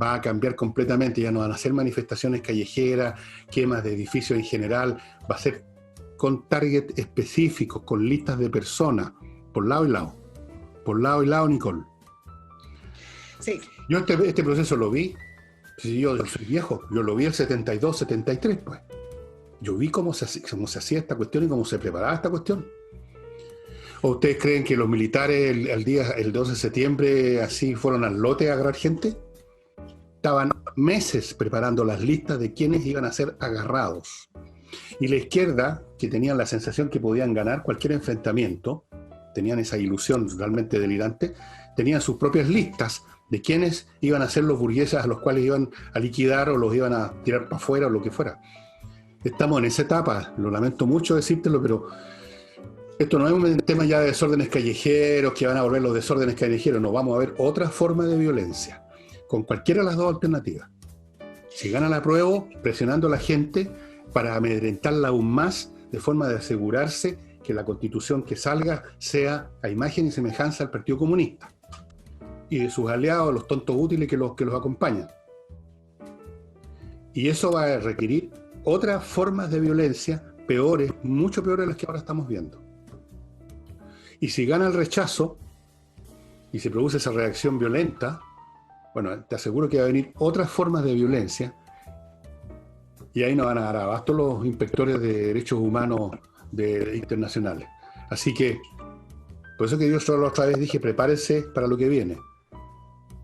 Va a cambiar completamente, ya no van a ser manifestaciones callejeras, quemas de edificios en general, va a ser con target específicos, con listas de personas, por lado y lado, Nicole. Sí. Yo este proceso lo vi, yo soy viejo, yo lo vi el 72, 73, pues. Yo vi cómo se hacía esta cuestión y cómo se preparaba esta cuestión. ¿O ustedes creen que los militares el 12 de septiembre así fueron al lote a agarrar gente? Estaban meses preparando las listas de quienes iban a ser agarrados. Y la izquierda, que tenían la sensación que podían ganar cualquier enfrentamiento, tenían esa ilusión realmente delirante, tenían sus propias listas de quienes iban a ser los burgueses a los cuales iban a liquidar o los iban a tirar para afuera o lo que fuera. Estamos en esa etapa, lo lamento mucho decírtelo, pero esto no es un tema ya de desórdenes callejeros, que van a volver los desórdenes callejeros, no, vamos a ver otra forma de violencia, con cualquiera de las dos alternativas. Si gana el apruebo, presionando a la gente para amedrentarla aún más, de forma de asegurarse que la constitución que salga sea a imagen y semejanza del Partido Comunista y de sus aliados, los tontos útiles que los acompañan. Y eso va a requerir otras formas de violencia peores, mucho peores de las que ahora estamos viendo. Y si gana el rechazo y se produce esa reacción violenta, bueno, te aseguro que va a venir otras formas de violencia y ahí no van a dar abasto los inspectores de derechos humanos internacionales. Así que, por eso que yo solo otra vez dije, prepárese para lo que viene.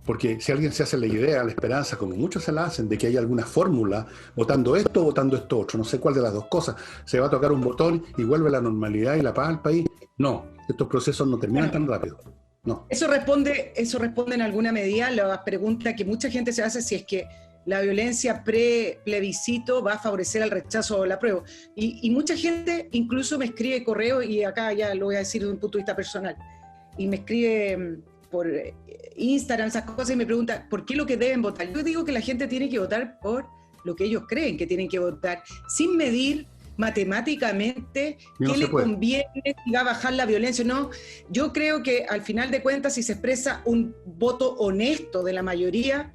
Porque si alguien se hace la idea, la esperanza, como muchos se la hacen, de que hay alguna fórmula, votando esto otro, no sé cuál de las dos cosas, se va a tocar un botón y vuelve la normalidad y la paz al país. No, estos procesos no terminan tan rápido. No. Eso responde en alguna medida a la pregunta que mucha gente se hace, si es que la violencia pre-plebiscito va a favorecer al rechazo o la apruebo. Y mucha gente incluso me escribe correo, y acá ya lo voy a decir desde un punto de vista personal, y me escribe por Instagram, esas cosas, y me pregunta, ¿por qué lo que deben votar? Yo digo que la gente tiene que votar por lo que ellos creen que tienen que votar, sin medir matemáticamente qué le conviene, si va a bajar la violencia o no. Yo creo que al final de cuentas, si se expresa un voto honesto de la mayoría,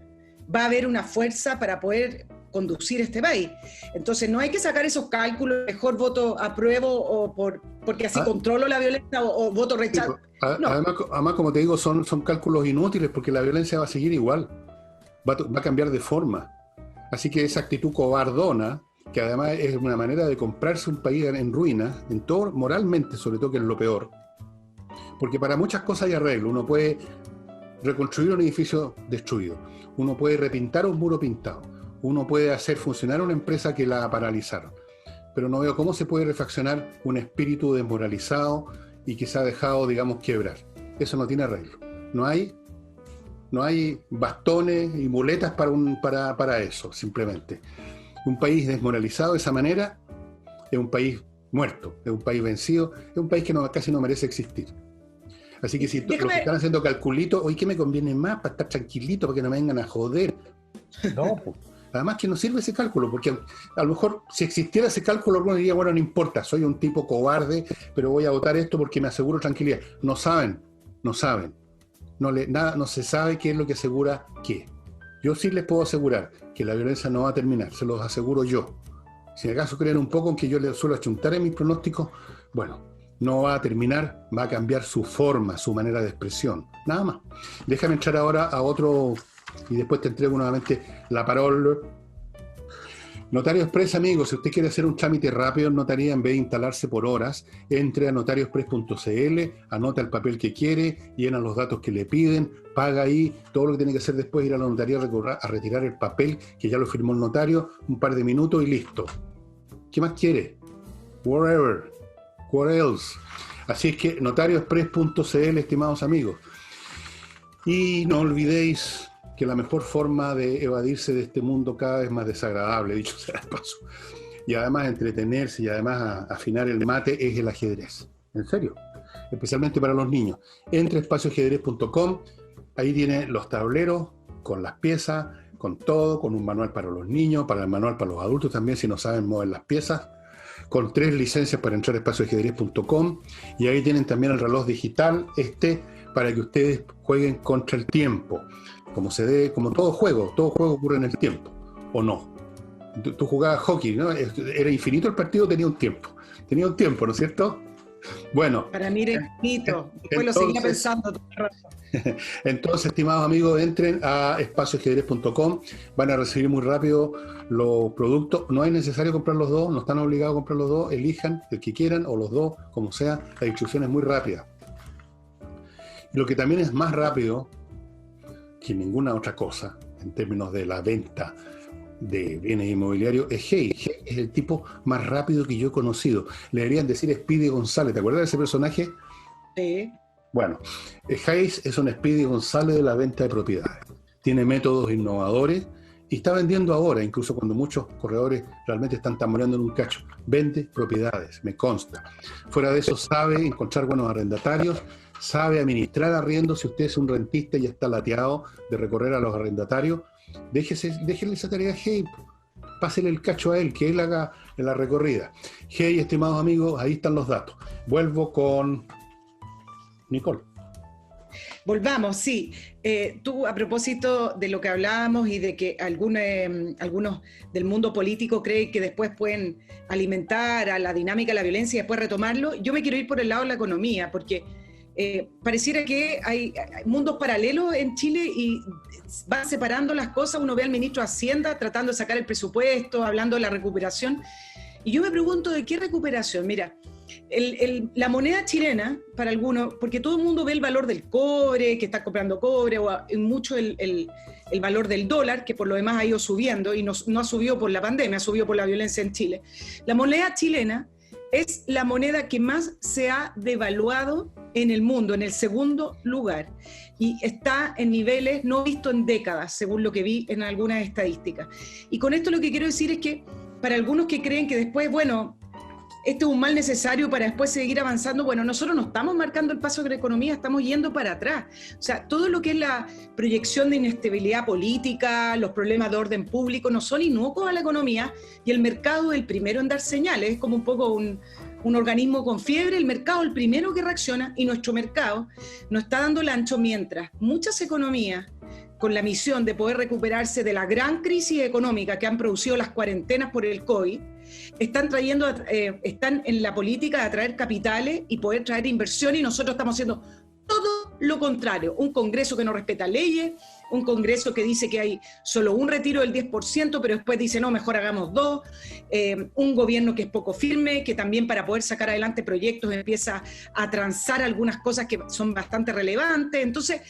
va a haber una fuerza para poder conducir este país. Entonces no hay que sacar esos cálculos, mejor voto apruebo o porque así controlo la violencia o voto rechazo. No. Además, como te digo, son cálculos inútiles porque la violencia va a seguir igual, va a cambiar de forma. Así que esa actitud cobardona, que además es una manera de comprarse un país en ruinas, en todo, moralmente sobre todo, que es lo peor, porque para muchas cosas hay arreglo. Uno puede reconstruir un edificio destruido, uno puede repintar un muro pintado, uno puede hacer funcionar una empresa que la paralizaron, pero no veo cómo se puede refaccionar un espíritu desmoralizado y que se ha dejado, digamos, quebrar. Eso no tiene arreglo. No hay bastones y muletas para eso, simplemente. Un país desmoralizado de esa manera es un país muerto, es un país vencido, es un país que casi no merece existir. Así que si los que están haciendo calculitos, hoy ¿qué me conviene más para estar tranquilito, para que no me vengan a joder? No, pues. Además que no sirve ese cálculo, porque a lo mejor si existiera ese cálculo, alguno diría, bueno, no importa, soy un tipo cobarde, pero voy a votar esto porque me aseguro tranquilidad. No saben. No se sabe qué es lo que asegura qué. Yo sí les puedo asegurar que la violencia no va a terminar, se los aseguro yo. Si acaso creen un poco en que yo les suelo achuntar en mis pronósticos, bueno, no va a terminar, va a cambiar su forma, su manera de expresión, nada más. Déjame entrar ahora a otro y después te entrego nuevamente la parola. Notario Express, amigos, si usted quiere hacer un trámite rápido en notaría, en vez de instalarse por horas, entre a notarioexpress.cl, anota el papel que quiere, llena los datos que le piden, paga ahí, todo lo que tiene que hacer después es ir a la notaría a retirar el papel, que ya lo firmó el notario, un par de minutos y listo. ¿Qué más quiere? Whatever. What else? Así es que notarioexpress.cl, estimados amigos. Y no olvidéis que la mejor forma de evadirse de este mundo cada vez más desagradable, dicho sea de paso, y además entretenerse y además afinar el mate, es el ajedrez. En serio, especialmente para los niños. Entre espacioajedrez.com, ahí tiene los tableros con las piezas, con todo, con un manual para los niños, para el manual para los adultos también, si no saben mover las piezas, con 3 licencias para entrar a espacioajedrez.com, y ahí tienen también el reloj digital, para que ustedes jueguen contra el tiempo. Como todo juego ocurre en el tiempo, ¿o no? Tú jugabas hockey, ¿no? Era infinito el partido, tenía un tiempo, ¿no es cierto? Bueno. Para mí era infinito, después lo seguía pensando todo el rato. Entonces, estimados amigos, entren a espacioajedrez.com, van a recibir muy rápido los productos, no es necesario comprar los dos, no están obligados a comprar los dos, elijan el que quieran o los dos, como sea, la distribución es muy rápida. Lo que también es más rápido que ninguna otra cosa en términos de la venta de bienes inmobiliarios es Hey. Hey es el tipo más rápido que yo he conocido. Le deberían decir Speedy González. ¿Te acuerdas de ese personaje? Sí. Bueno, Hey es un Speedy González de la venta de propiedades. Tiene métodos innovadores y está vendiendo ahora, incluso cuando muchos corredores realmente están tambaleando en un cacho. Vende propiedades, me consta. Fuera de eso, sabe encontrar buenos arrendatarios, sabe administrar arriendos. Si usted es un rentista y ya está lateado de recorrer a los arrendatarios, déjele esa tarea a Hey. pásele el cacho a él, que él haga la recorrida. Hey, estimados amigos, ahí están los datos. Vuelvo con Nicole. Volvamos, sí. Tú, a propósito de lo que hablábamos y de que algunos del mundo político creen que después pueden alimentar a la dinámica de la violencia y después retomarlo, yo me quiero ir por el lado de la economía, porque pareciera que hay mundos paralelos en Chile y van separando las cosas. Uno ve al ministro de Hacienda tratando de sacar el presupuesto, hablando de la recuperación, y yo me pregunto, ¿de qué recuperación? Mira, la moneda chilena, para algunos, porque todo el mundo ve el valor del cobre, que está comprando cobre, o mucho el valor del dólar, que por lo demás ha ido subiendo, y no ha subido por la pandemia, ha subido por la violencia en Chile. La moneda chilena es la moneda que más se ha devaluado en el mundo, en el segundo lugar, y está en niveles no vistos en décadas, según lo que vi en algunas estadísticas. Y con esto lo que quiero decir es que para algunos que creen que después, bueno, este es un mal necesario para después seguir avanzando, bueno, nosotros no estamos marcando el paso de la economía, estamos yendo para atrás. O sea, todo lo que es la proyección de inestabilidad política, los problemas de orden público, no son inocuos a la economía, y el mercado es el primero en dar señales, es como un poco un organismo con fiebre, el mercado es el primero que reacciona, y nuestro mercado nos está dando el ancho, mientras muchas economías con la misión de poder recuperarse de la gran crisis económica que han producido las cuarentenas por el COVID, están en la política de atraer capitales y poder traer inversión, y nosotros estamos haciendo todo lo contrario. Un Congreso que no respeta leyes, un Congreso que dice que hay solo un retiro del 10%, pero después dice, no, mejor hagamos 2, un gobierno que es poco firme, que también para poder sacar adelante proyectos empieza a transar algunas cosas que son bastante relevantes. Entonces,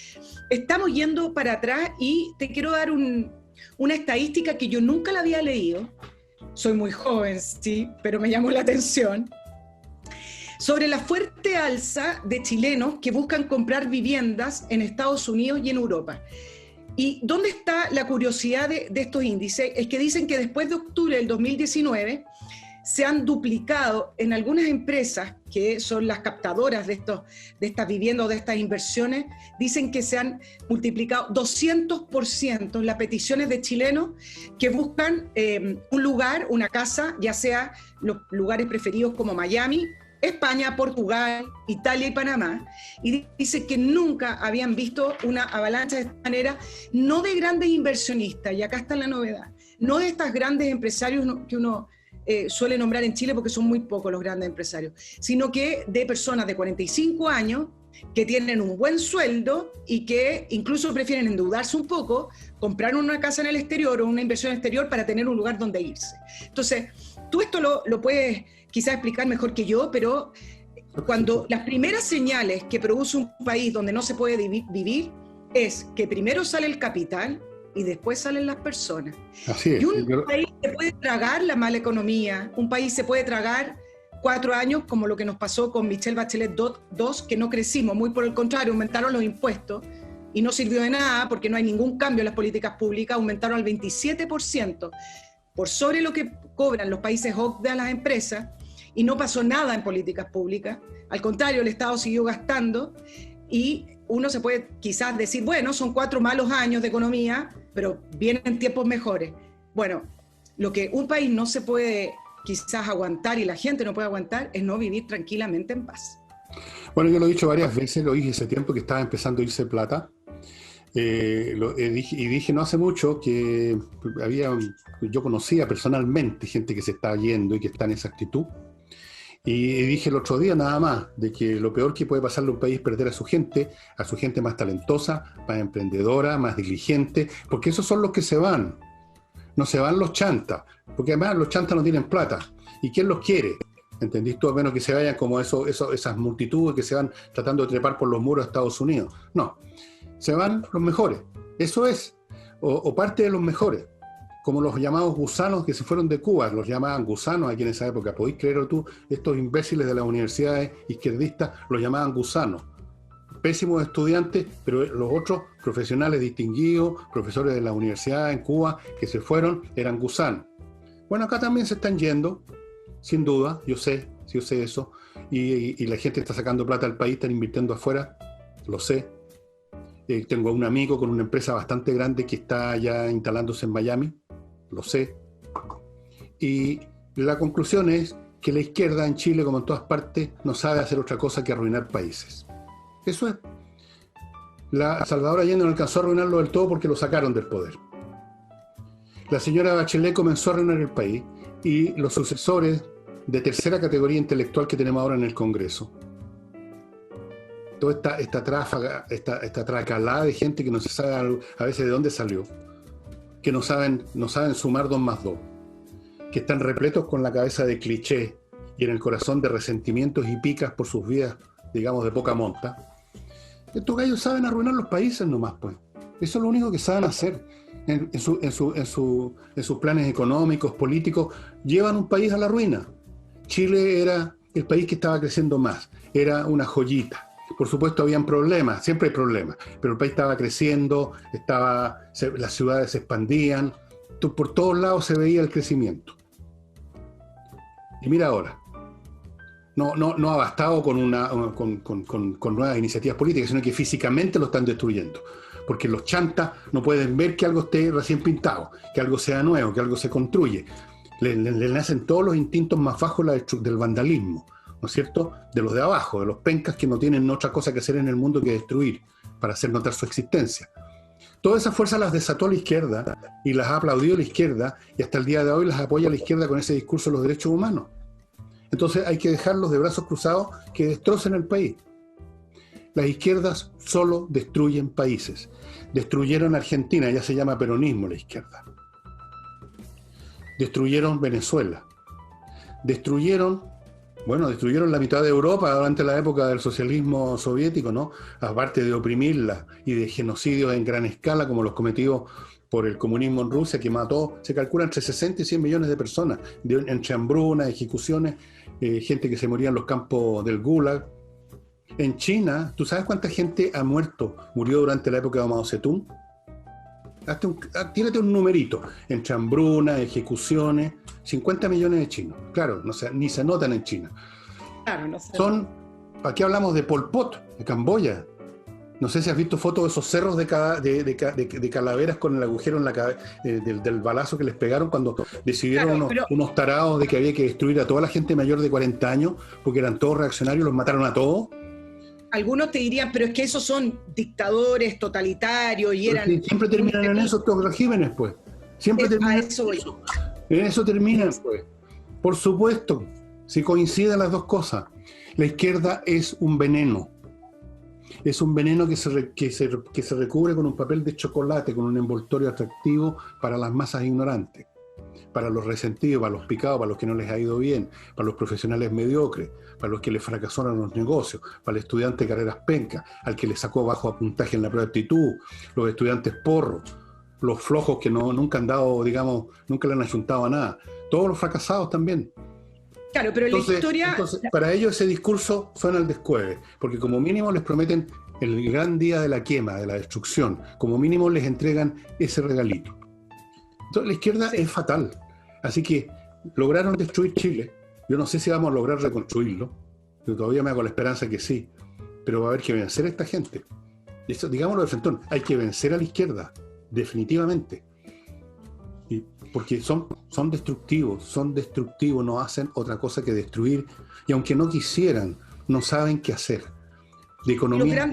estamos yendo para atrás, y te quiero dar una estadística que yo nunca la había leído. Soy muy joven, sí, pero me llamó la atención, sobre la fuerte alza de chilenos que buscan comprar viviendas en Estados Unidos y en Europa. ¿Y dónde está la curiosidad de estos índices? Es que dicen que después de octubre del 2019 se han duplicado en algunas empresas, que son las captadoras de estas viviendas o de estas inversiones, dicen que se han multiplicado 200% las peticiones de chilenos que buscan un lugar, una casa, ya sea los lugares preferidos como Miami, España, Portugal, Italia y Panamá, y dice que nunca habían visto una avalancha de esta manera, no de grandes inversionistas, y acá está la novedad, no de estos grandes empresarios que uno suele nombrar en Chile, porque son muy pocos los grandes empresarios, sino que de personas de 45 años que tienen un buen sueldo y que incluso prefieren endeudarse un poco, comprar una casa en el exterior o una inversión exterior para tener un lugar donde irse. Entonces, tú esto lo puedes quizás explicar mejor que yo, pero cuando las primeras señales que produce un país donde no se puede vivir es que primero sale el capital y después salen las personas. Así es. Y un país se puede tragar la mala economía, un país se puede tragar 4 años, como lo que nos pasó con Michelle Bachelet 2, que no crecimos, muy por el contrario, aumentaron los impuestos y no sirvió de nada porque no hay ningún cambio en las políticas públicas, aumentaron al 27%, por sobre lo que cobran los países OCDE a las empresas, y no pasó nada en políticas públicas. Al contrario, el Estado siguió gastando, y uno se puede quizás decir, bueno, son 4 malos años de economía, pero vienen tiempos mejores. Bueno, lo que un país no se puede quizás aguantar, y la gente no puede aguantar, es no vivir tranquilamente en paz. Bueno, yo lo he dicho varias veces, lo dije ese tiempo que estaba empezando a irse plata, dije no hace mucho que yo conocía personalmente gente que se está yendo y que está en esa actitud, y dije el otro día nada más de que lo peor que puede pasarle a un país es perder a su gente más talentosa, más emprendedora, más diligente, porque esos son los que se van. No se van los chantas, porque además los chantas no tienen plata. ¿Y quién los quiere? ¿Entendís tú? A menos que se vayan como esas multitudes que se van tratando de trepar por los muros de Estados Unidos. No, se van los mejores. Eso es, o parte de los mejores. Como los llamados gusanos que se fueron de Cuba, los llamaban gusanos aquí en esa época. ¿Podéis creerlo tú? Estos imbéciles de las universidades izquierdistas los llamaban gusanos. Pésimos estudiantes, pero los otros profesionales distinguidos, profesores de la universidad en Cuba que se fueron, eran gusanos. Bueno, acá también se están yendo, sin duda, yo sé eso, y la gente está sacando plata al país, están invirtiendo afuera, lo sé. Tengo un amigo con una empresa bastante grande que está ya instalándose en Miami, lo sé. Y la conclusión es que la izquierda en Chile, como en todas partes, no sabe hacer otra cosa que arruinar países. Eso es. Salvador Allende no alcanzó a arruinarlo del todo porque lo sacaron del poder. La señora Bachelet comenzó a arruinar el país y los sucesores de tercera categoría intelectual que tenemos ahora en el Congreso, toda esta tráfaga, esta tracalada de gente que no se sabe a veces de dónde salió, que no saben sumar 2 más 2, que están repletos con la cabeza de cliché y en el corazón de resentimientos y picas por sus vidas, digamos, de poca monta. Estos gallos saben arruinar los países nomás, pues. Eso es lo único que saben hacer. En sus planes económicos, políticos, llevan un país a la ruina. Chile era el país que estaba creciendo más, era una joyita. Por supuesto habían problemas, siempre hay problemas, pero el país estaba creciendo, las ciudades se expandían, por todos lados se veía el crecimiento. Y mira ahora, no ha bastado con nuevas iniciativas políticas, sino que físicamente lo están destruyendo. Porque los chantas no pueden ver que algo esté recién pintado, que algo sea nuevo, que algo se construye. Le nacen todos los instintos más bajos del vandalismo, ¿no es cierto? De los de abajo, de los pencas que no tienen otra cosa que hacer en el mundo que destruir, para hacer notar su existencia. Todas esas fuerzas las desató la izquierda y las ha aplaudido la izquierda y hasta el día de hoy las apoya la izquierda con ese discurso de los derechos humanos. Entonces hay que dejarlos de brazos cruzados que destrocen el país. Las izquierdas solo destruyen países. Destruyeron Argentina, ya se llama peronismo la izquierda. Destruyeron Venezuela. Destruyeron la mitad de Europa durante la época del socialismo soviético, ¿no? Aparte de oprimirla y de genocidios en gran escala como los cometidos por el comunismo en Rusia, que mató, se calcula, entre 60 y 100 millones de personas, entre hambrunas, ejecuciones, gente que se moría en los campos del Gulag. En China, ¿tú sabes cuánta gente murió durante la época de Mao Zedong? Tírate un numerito, entre hambrunas, ejecuciones, 50 millones de chinos. Claro, ni se notan en China. Claro, no sé. Aquí hablamos de Pol Pot, de Camboya. No sé si has visto fotos de esos cerros de calaveras con el agujero en la del balazo que les pegaron cuando decidieron unos tarados de que había que destruir a toda la gente mayor de 40 años porque eran todos reaccionarios, los mataron a todos. Algunos te dirían, pero es que esos son dictadores totalitarios y eran... Siempre terminan en esos regímenes, pues. Siempre terminan en eso. En eso terminan, pues. Por supuesto, si coinciden las dos cosas. La izquierda es un veneno. Es un veneno que se recubre con un papel de chocolate, con un envoltorio atractivo para las masas ignorantes, para los resentidos, para los picados, para los que no les ha ido bien, para los profesionales mediocres, para los que les fracasaron los negocios, para el estudiante de carreras pencas, al que le sacó bajo puntaje en la prueba de aptitud, los estudiantes porros, los flojos que nunca han dado, digamos, nunca le han ayuntado a nada, todos los fracasados también. Claro, pero entonces, para ellos ese discurso suena al descueve, porque como mínimo les prometen el gran día de la quema, de la destrucción, como mínimo les entregan ese regalito. Entonces la izquierda es fatal, así que lograron destruir Chile. Yo no sé si vamos a lograr reconstruirlo, yo todavía me hago la esperanza que sí, pero va a haber que vencer a esta gente. Eso, digámoslo de frente, hay que vencer a la izquierda, definitivamente. Porque son destructivos, no hacen otra cosa que destruir, y aunque no quisieran, no saben qué hacer. De economía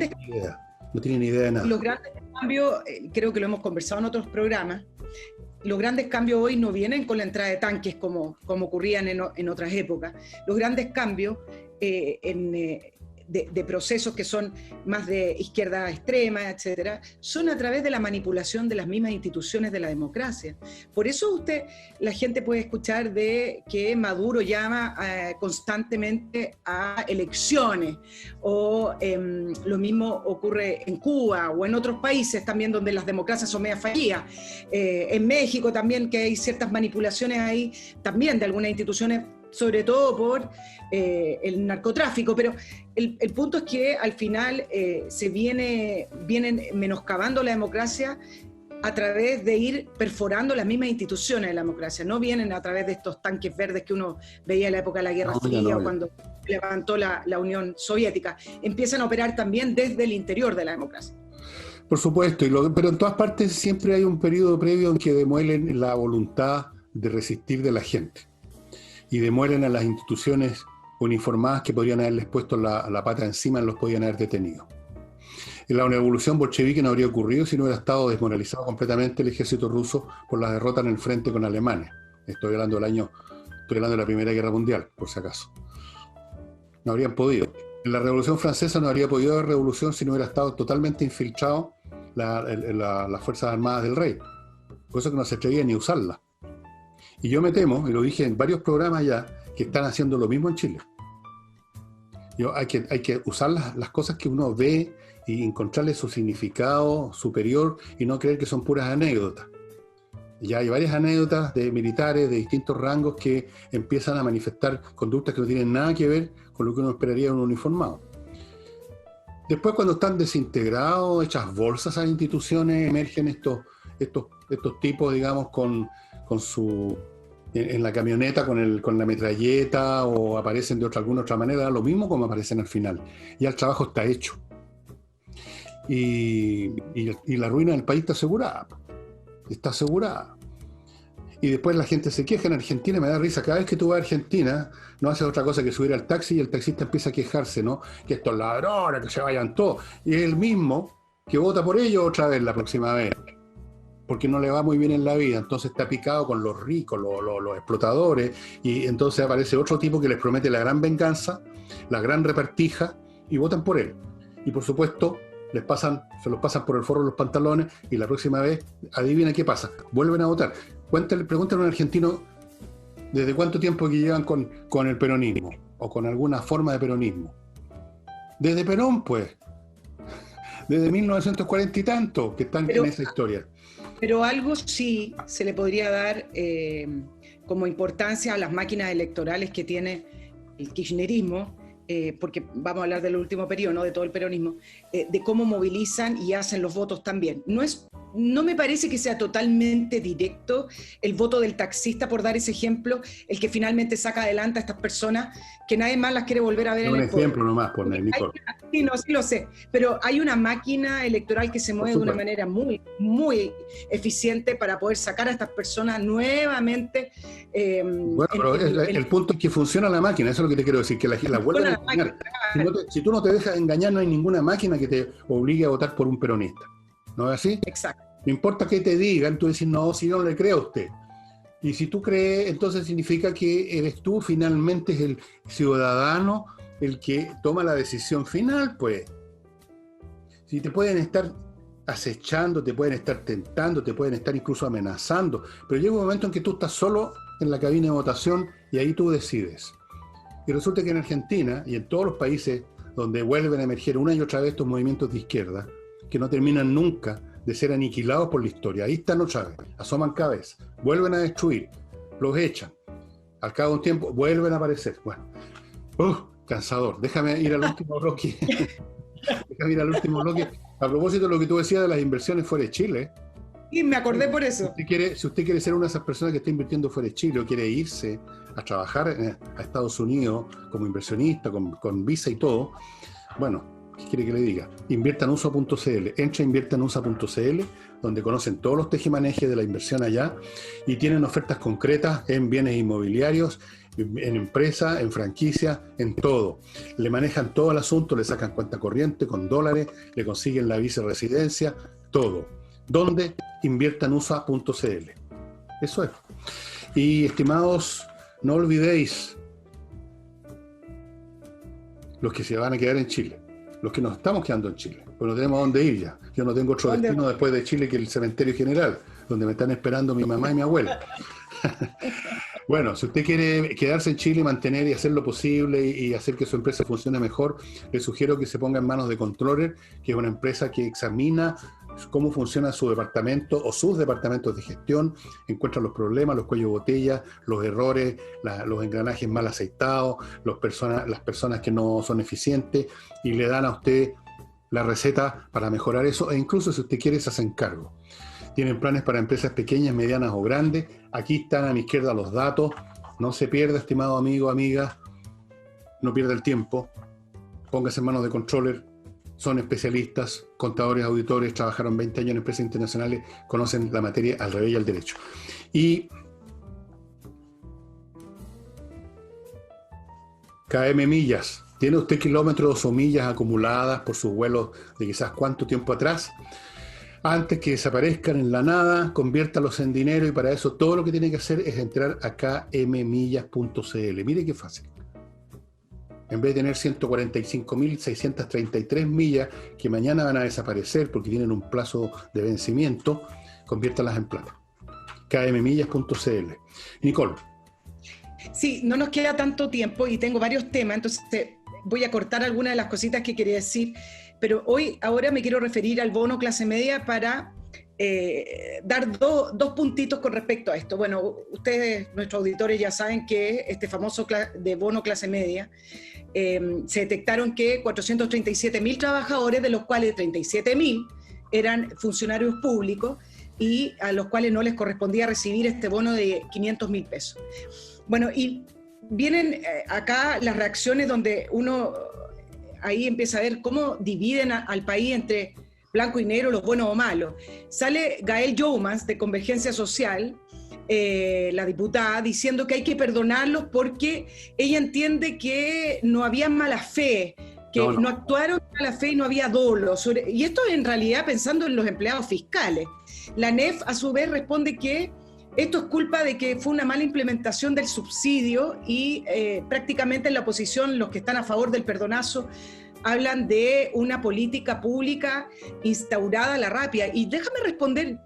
no tienen idea de nada. Los grandes cambios, creo que lo hemos conversado en otros programas, los grandes cambios hoy no vienen con la entrada de tanques como ocurrían en otras épocas. Los grandes cambios de procesos que son más de izquierda extrema, etcétera, son a través de la manipulación de las mismas instituciones de la democracia. Por eso la gente puede escuchar de que Maduro llama constantemente a elecciones, o lo mismo ocurre en Cuba o en otros países también donde las democracias son media fallidas. En México también, que hay ciertas manipulaciones ahí también de algunas instituciones, sobre todo por el narcotráfico, pero el punto es que al final vienen menoscabando la democracia a través de ir perforando las mismas instituciones de la democracia, no vienen a través de estos tanques verdes que uno veía en la época de la Guerra Fría o cuando levantó la Unión Soviética, empiezan a operar también desde el interior de la democracia. Por supuesto, pero en todas partes siempre hay un periodo previo en que demuelen la voluntad de resistir de la gente y demuelen a las instituciones uniformadas que podrían haberles puesto la pata encima y los podían haber detenido. La revolución bolchevique no habría ocurrido si no hubiera estado desmoralizado completamente el ejército ruso por la derrota en el frente con Alemania. Estoy hablando de la Primera Guerra Mundial, por si acaso. No habrían podido. En la Revolución Francesa no habría podido haber revolución si no hubiera estado totalmente infiltrado las Fuerzas Armadas del Rey. Por eso que no se atrevía ni a usarla. Y yo me temo, y lo dije en varios programas ya, que están haciendo lo mismo en Chile. Hay que usar las cosas que uno ve y encontrarle su significado superior y no creer que son puras anécdotas. Ya hay varias anécdotas de militares de distintos rangos que empiezan a manifestar conductas que no tienen nada que ver con lo que uno esperaría de un uniformado. Después, cuando están desintegrados, hechas bolsas a instituciones, emergen estos tipos, digamos, en la camioneta con la metralleta, o aparecen de alguna otra manera, lo mismo como aparecen al final. Ya el trabajo está hecho. Y la ruina del país está asegurada. Está asegurada. Y después la gente se queja en Argentina, me da risa. Cada vez que tú vas a Argentina, no haces otra cosa que subir al taxi y el taxista empieza a quejarse, ¿no? Que estos ladrones, que se vayan todos. Y es el mismo que vota por ellos otra vez la próxima vez, porque no le va muy bien en la vida. Entonces está picado con los ricos, los explotadores, y entonces aparece otro tipo que les promete la gran venganza, la gran repartija, y votan por él. Y por supuesto, se los pasan por el forro de los pantalones, y la próxima vez, adivina qué pasa, vuelven a votar. Pregúntale a un argentino desde cuánto tiempo que llevan con el peronismo, o con alguna forma de peronismo. Desde Perón, pues. Desde 1940 y tanto, que están en esa historia. Pero algo sí se le podría dar como importancia a las máquinas electorales que tiene el kirchnerismo, porque vamos a hablar del último periodo, no de todo el peronismo, de cómo movilizan y hacen los votos también. No me parece que sea totalmente directo el voto del taxista, por dar ese ejemplo, el que finalmente saca adelante a estas personas que nadie más las quiere volver a ver en el poder. Un ejemplo nomás, por Nicole. Sí, no, sí lo sé, pero hay una máquina electoral que se mueve de una manera muy, muy eficiente para poder sacar a estas personas nuevamente. Bueno, pero el punto es que funciona la máquina, eso es lo que te quiero decir, que la vuelven a engañar. Si tú no te dejas engañar, no hay ninguna máquina que te obligue a votar por un peronista. ¿No es así? Exacto. No importa qué te digan, tú decís, no, si yo no le creo a usted. Y si tú crees, entonces significa que eres tú, finalmente es el ciudadano el que toma la decisión final, pues. Si te pueden estar acechando, te pueden estar tentando, te pueden estar incluso amenazando, pero llega un momento en que tú estás solo en la cabina de votación y ahí tú decides. Y resulta que en Argentina y en todos los países donde vuelven a emerger una y otra vez estos movimientos de izquierda, que no terminan nunca de ser aniquilados por la historia. Ahí están otra vez, asoman cabeza, vuelven a destruir, los echan. Al cabo de un tiempo vuelven a aparecer. Bueno, cansador. Déjame ir al último bloque. A propósito de lo que tú decías de las inversiones fuera de Chile. Sí, me acordé por eso. Si usted quiere ser una de esas personas que está invirtiendo fuera de Chile o quiere irse a trabajar a Estados Unidos como inversionista, con visa y todo, bueno, ¿qué quiere que le diga? Inviertanusa.cl. Entra a inviertanusa.cl, donde conocen todos los tejemanejes de la inversión allá y tienen ofertas concretas en bienes inmobiliarios, en empresa, en franquicia, en todo. Le manejan todo el asunto, le sacan cuenta corriente con dólares, le consiguen la viceresidencia, todo. ¿Dónde? Inviertanusa.cl. Eso es. Y estimados, no olvidéis los que se van a quedar en Chile, los que nos estamos quedando en Chile, pues no tenemos a dónde ir ya. Yo no tengo otro destino después de Chile que el cementerio general, donde me están esperando mi mamá y mi abuela. Bueno, si usted quiere quedarse en Chile, mantener y hacer lo posible y hacer que su empresa funcione mejor, le sugiero que se ponga en manos de Controller, que es una empresa que examina cómo funciona su departamento o sus departamentos de gestión, encuentra los problemas, los cuellos de botella, los errores, los engranajes mal aceitados, las personas que no son eficientes, y le dan a usted la receta para mejorar eso, e incluso si usted quiere se hacen cargo. Tienen planes para empresas pequeñas, medianas o grandes. Aquí están a mi izquierda los datos. No se pierda, estimado amigo, amiga, no pierda el tiempo, póngase en manos de Controller. Son especialistas, contadores, auditores, trabajaron 20 años en empresas internacionales, conocen la materia al revés y al derecho. Y KM millas. ¿Tiene usted kilómetros o millas acumuladas por sus vuelos de quizás cuánto tiempo atrás? Antes que desaparezcan en la nada, conviértalos en dinero, y para eso todo lo que tiene que hacer es entrar a kmmillas.cl. Mire qué fácil. En vez de tener 145.633 millas que mañana van a desaparecer porque tienen un plazo de vencimiento, conviértalas en plata. kmmillas.cl. Nicole. Sí, no nos queda tanto tiempo y tengo varios temas, entonces voy a cortar algunas de las cositas que quería decir, pero ahora me quiero referir al bono clase media para dar dos puntitos con respecto a esto. Bueno, ustedes, nuestros auditores, ya saben que este famoso de bono clase media, se detectaron que 437.000 trabajadores, de los cuales 37.000 eran funcionarios públicos y a los cuales no les correspondía recibir este bono de 500.000 pesos. Bueno, y vienen acá las reacciones donde uno ahí empieza a ver cómo dividen al país entre blanco y negro, los buenos o malos. Sale Gael Youmans de Convergencia Social, la diputada, diciendo que hay que perdonarlos porque ella entiende que no había mala fe, que no actuaron de mala fe y no había dolo. Y esto en realidad pensando en los empleados fiscales. La ANEF a su vez responde que esto es culpa de que fue una mala implementación del subsidio y prácticamente en la oposición, los que están a favor del perdonazo, hablan de una política pública instaurada a la rápida. Y déjame responder,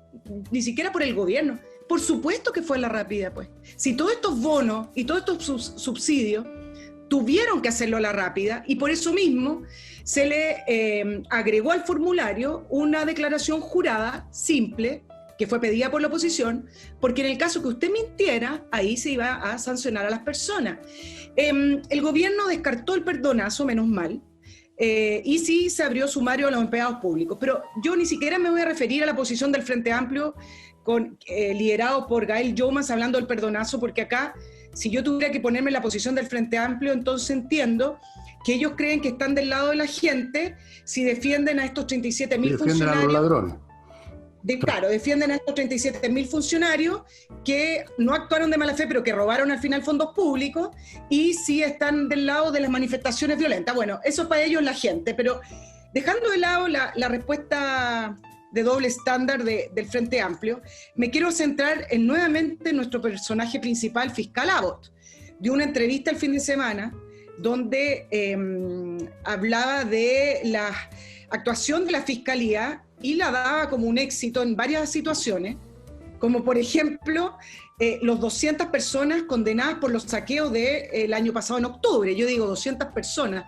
ni siquiera por el gobierno, por supuesto que fue a la rápida, pues. Si todos estos bonos y todos estos subsidios tuvieron que hacerlo a la rápida, y por eso mismo se le agregó al formulario una declaración jurada simple, que fue pedida por la oposición, porque en el caso que usted mintiera, ahí se iba a sancionar a las personas. El gobierno descartó el perdonazo, menos mal, y sí se abrió sumario a los empleados públicos, pero yo ni siquiera me voy a referir a la posición del Frente Amplio, liderado por Gael Youmans, hablando del perdonazo, porque acá, si yo tuviera que ponerme en la posición del Frente Amplio, entonces entiendo que ellos creen que están del lado de la gente si defienden a estos 37.000 funcionarios. Defienden a los ladrones. Claro, defienden a estos 37.000 funcionarios que no actuaron de mala fe, pero que robaron al final fondos públicos, y sí están del lado de las manifestaciones violentas. Bueno, eso es para ellos la gente, pero dejando de lado la respuesta de doble estándar del Frente Amplio, me quiero centrar nuevamente en nuestro personaje principal, Fiscal Abbott, de una entrevista el fin de semana donde hablaba de la actuación de la Fiscalía y la daba como un éxito en varias situaciones, como por ejemplo los 200 personas condenadas por los saqueos del año pasado en octubre. Yo digo 200 personas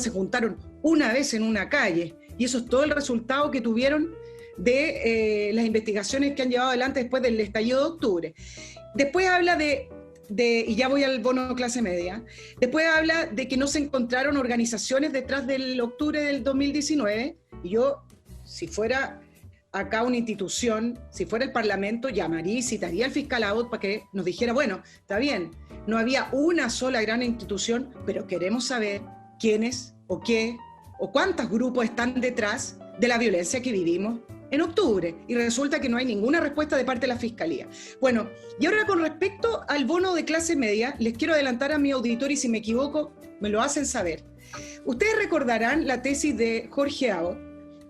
se juntaron una vez en una calle, y eso es todo el resultado que tuvieron de las investigaciones que han llevado adelante después del estallido de octubre. Después habla y ya voy al bono clase media, después habla de que no se encontraron organizaciones detrás del octubre del 2019, y yo, si fuera acá una institución, si fuera el Parlamento, llamaría y citaría al fiscal Abbott para que nos dijera, bueno, está bien, no había una sola gran institución, pero queremos saber quiénes o qué o cuántos grupos están detrás de la violencia que vivimos en octubre, y resulta que no hay ninguna respuesta de parte de la Fiscalía. Bueno, y ahora con respecto al bono de clase media, les quiero adelantar a mi auditor, y si me equivoco, me lo hacen saber. Ustedes recordarán la tesis de Jorge Abbott,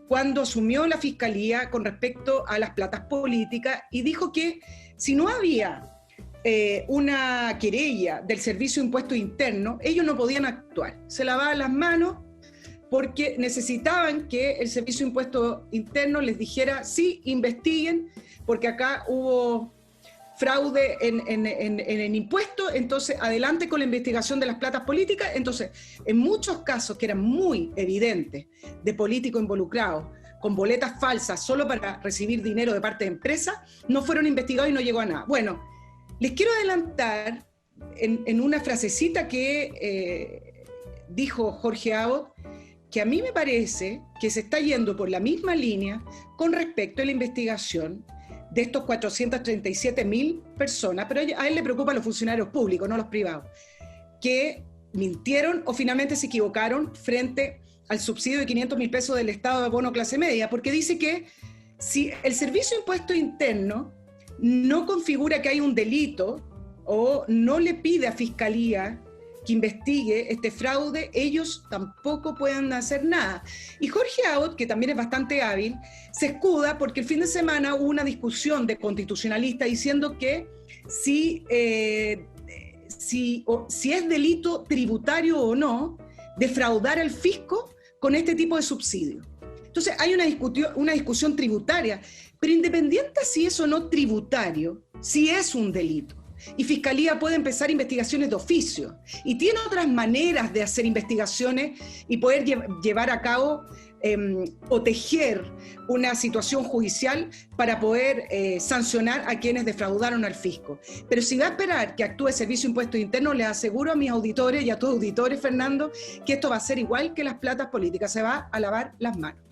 cuando asumió la Fiscalía con respecto a las platas políticas, y dijo que si no había una querella del Servicio de Impuesto Interno, ellos no podían actuar. Se lavaban las manos porque necesitaban que el Servicio de Impuesto Interno les dijera, sí, investiguen, porque acá hubo fraude en el impuesto, entonces adelante con la investigación de las platas políticas. Entonces, en muchos casos que eran muy evidentes de políticos involucrados, con boletas falsas solo para recibir dinero de parte de empresas, no fueron investigados y no llegó a nada. Bueno, les quiero adelantar en una frasecita que dijo Jorge Abbott, que a mí me parece que se está yendo por la misma línea con respecto a la investigación de estos 437.000 personas, pero a él le preocupan los funcionarios públicos, no los privados, que mintieron o finalmente se equivocaron frente al subsidio de 500.000 pesos del Estado de bono clase media, porque dice que si el Servicio de Impuesto Interno no configura que hay un delito o no le pide a Fiscalía que investigue este fraude, ellos tampoco pueden hacer nada. Y Jorge Abbott, que también es bastante hábil, se escuda porque el fin de semana hubo una discusión de constitucionalistas diciendo que si es delito tributario o no defraudar al fisco con este tipo de subsidio. Entonces hay una discusión tributaria, pero independiente si es o no tributario, si es un delito. Y Fiscalía puede empezar investigaciones de oficio y tiene otras maneras de hacer investigaciones y poder llevar a cabo o tejer una situación judicial para poder sancionar a quienes defraudaron al fisco. Pero si va a esperar que actúe el Servicio de Impuestos Internos, les aseguro a mis auditores y a tus auditores, Fernando, que esto va a ser igual que las platas políticas, se va a lavar las manos.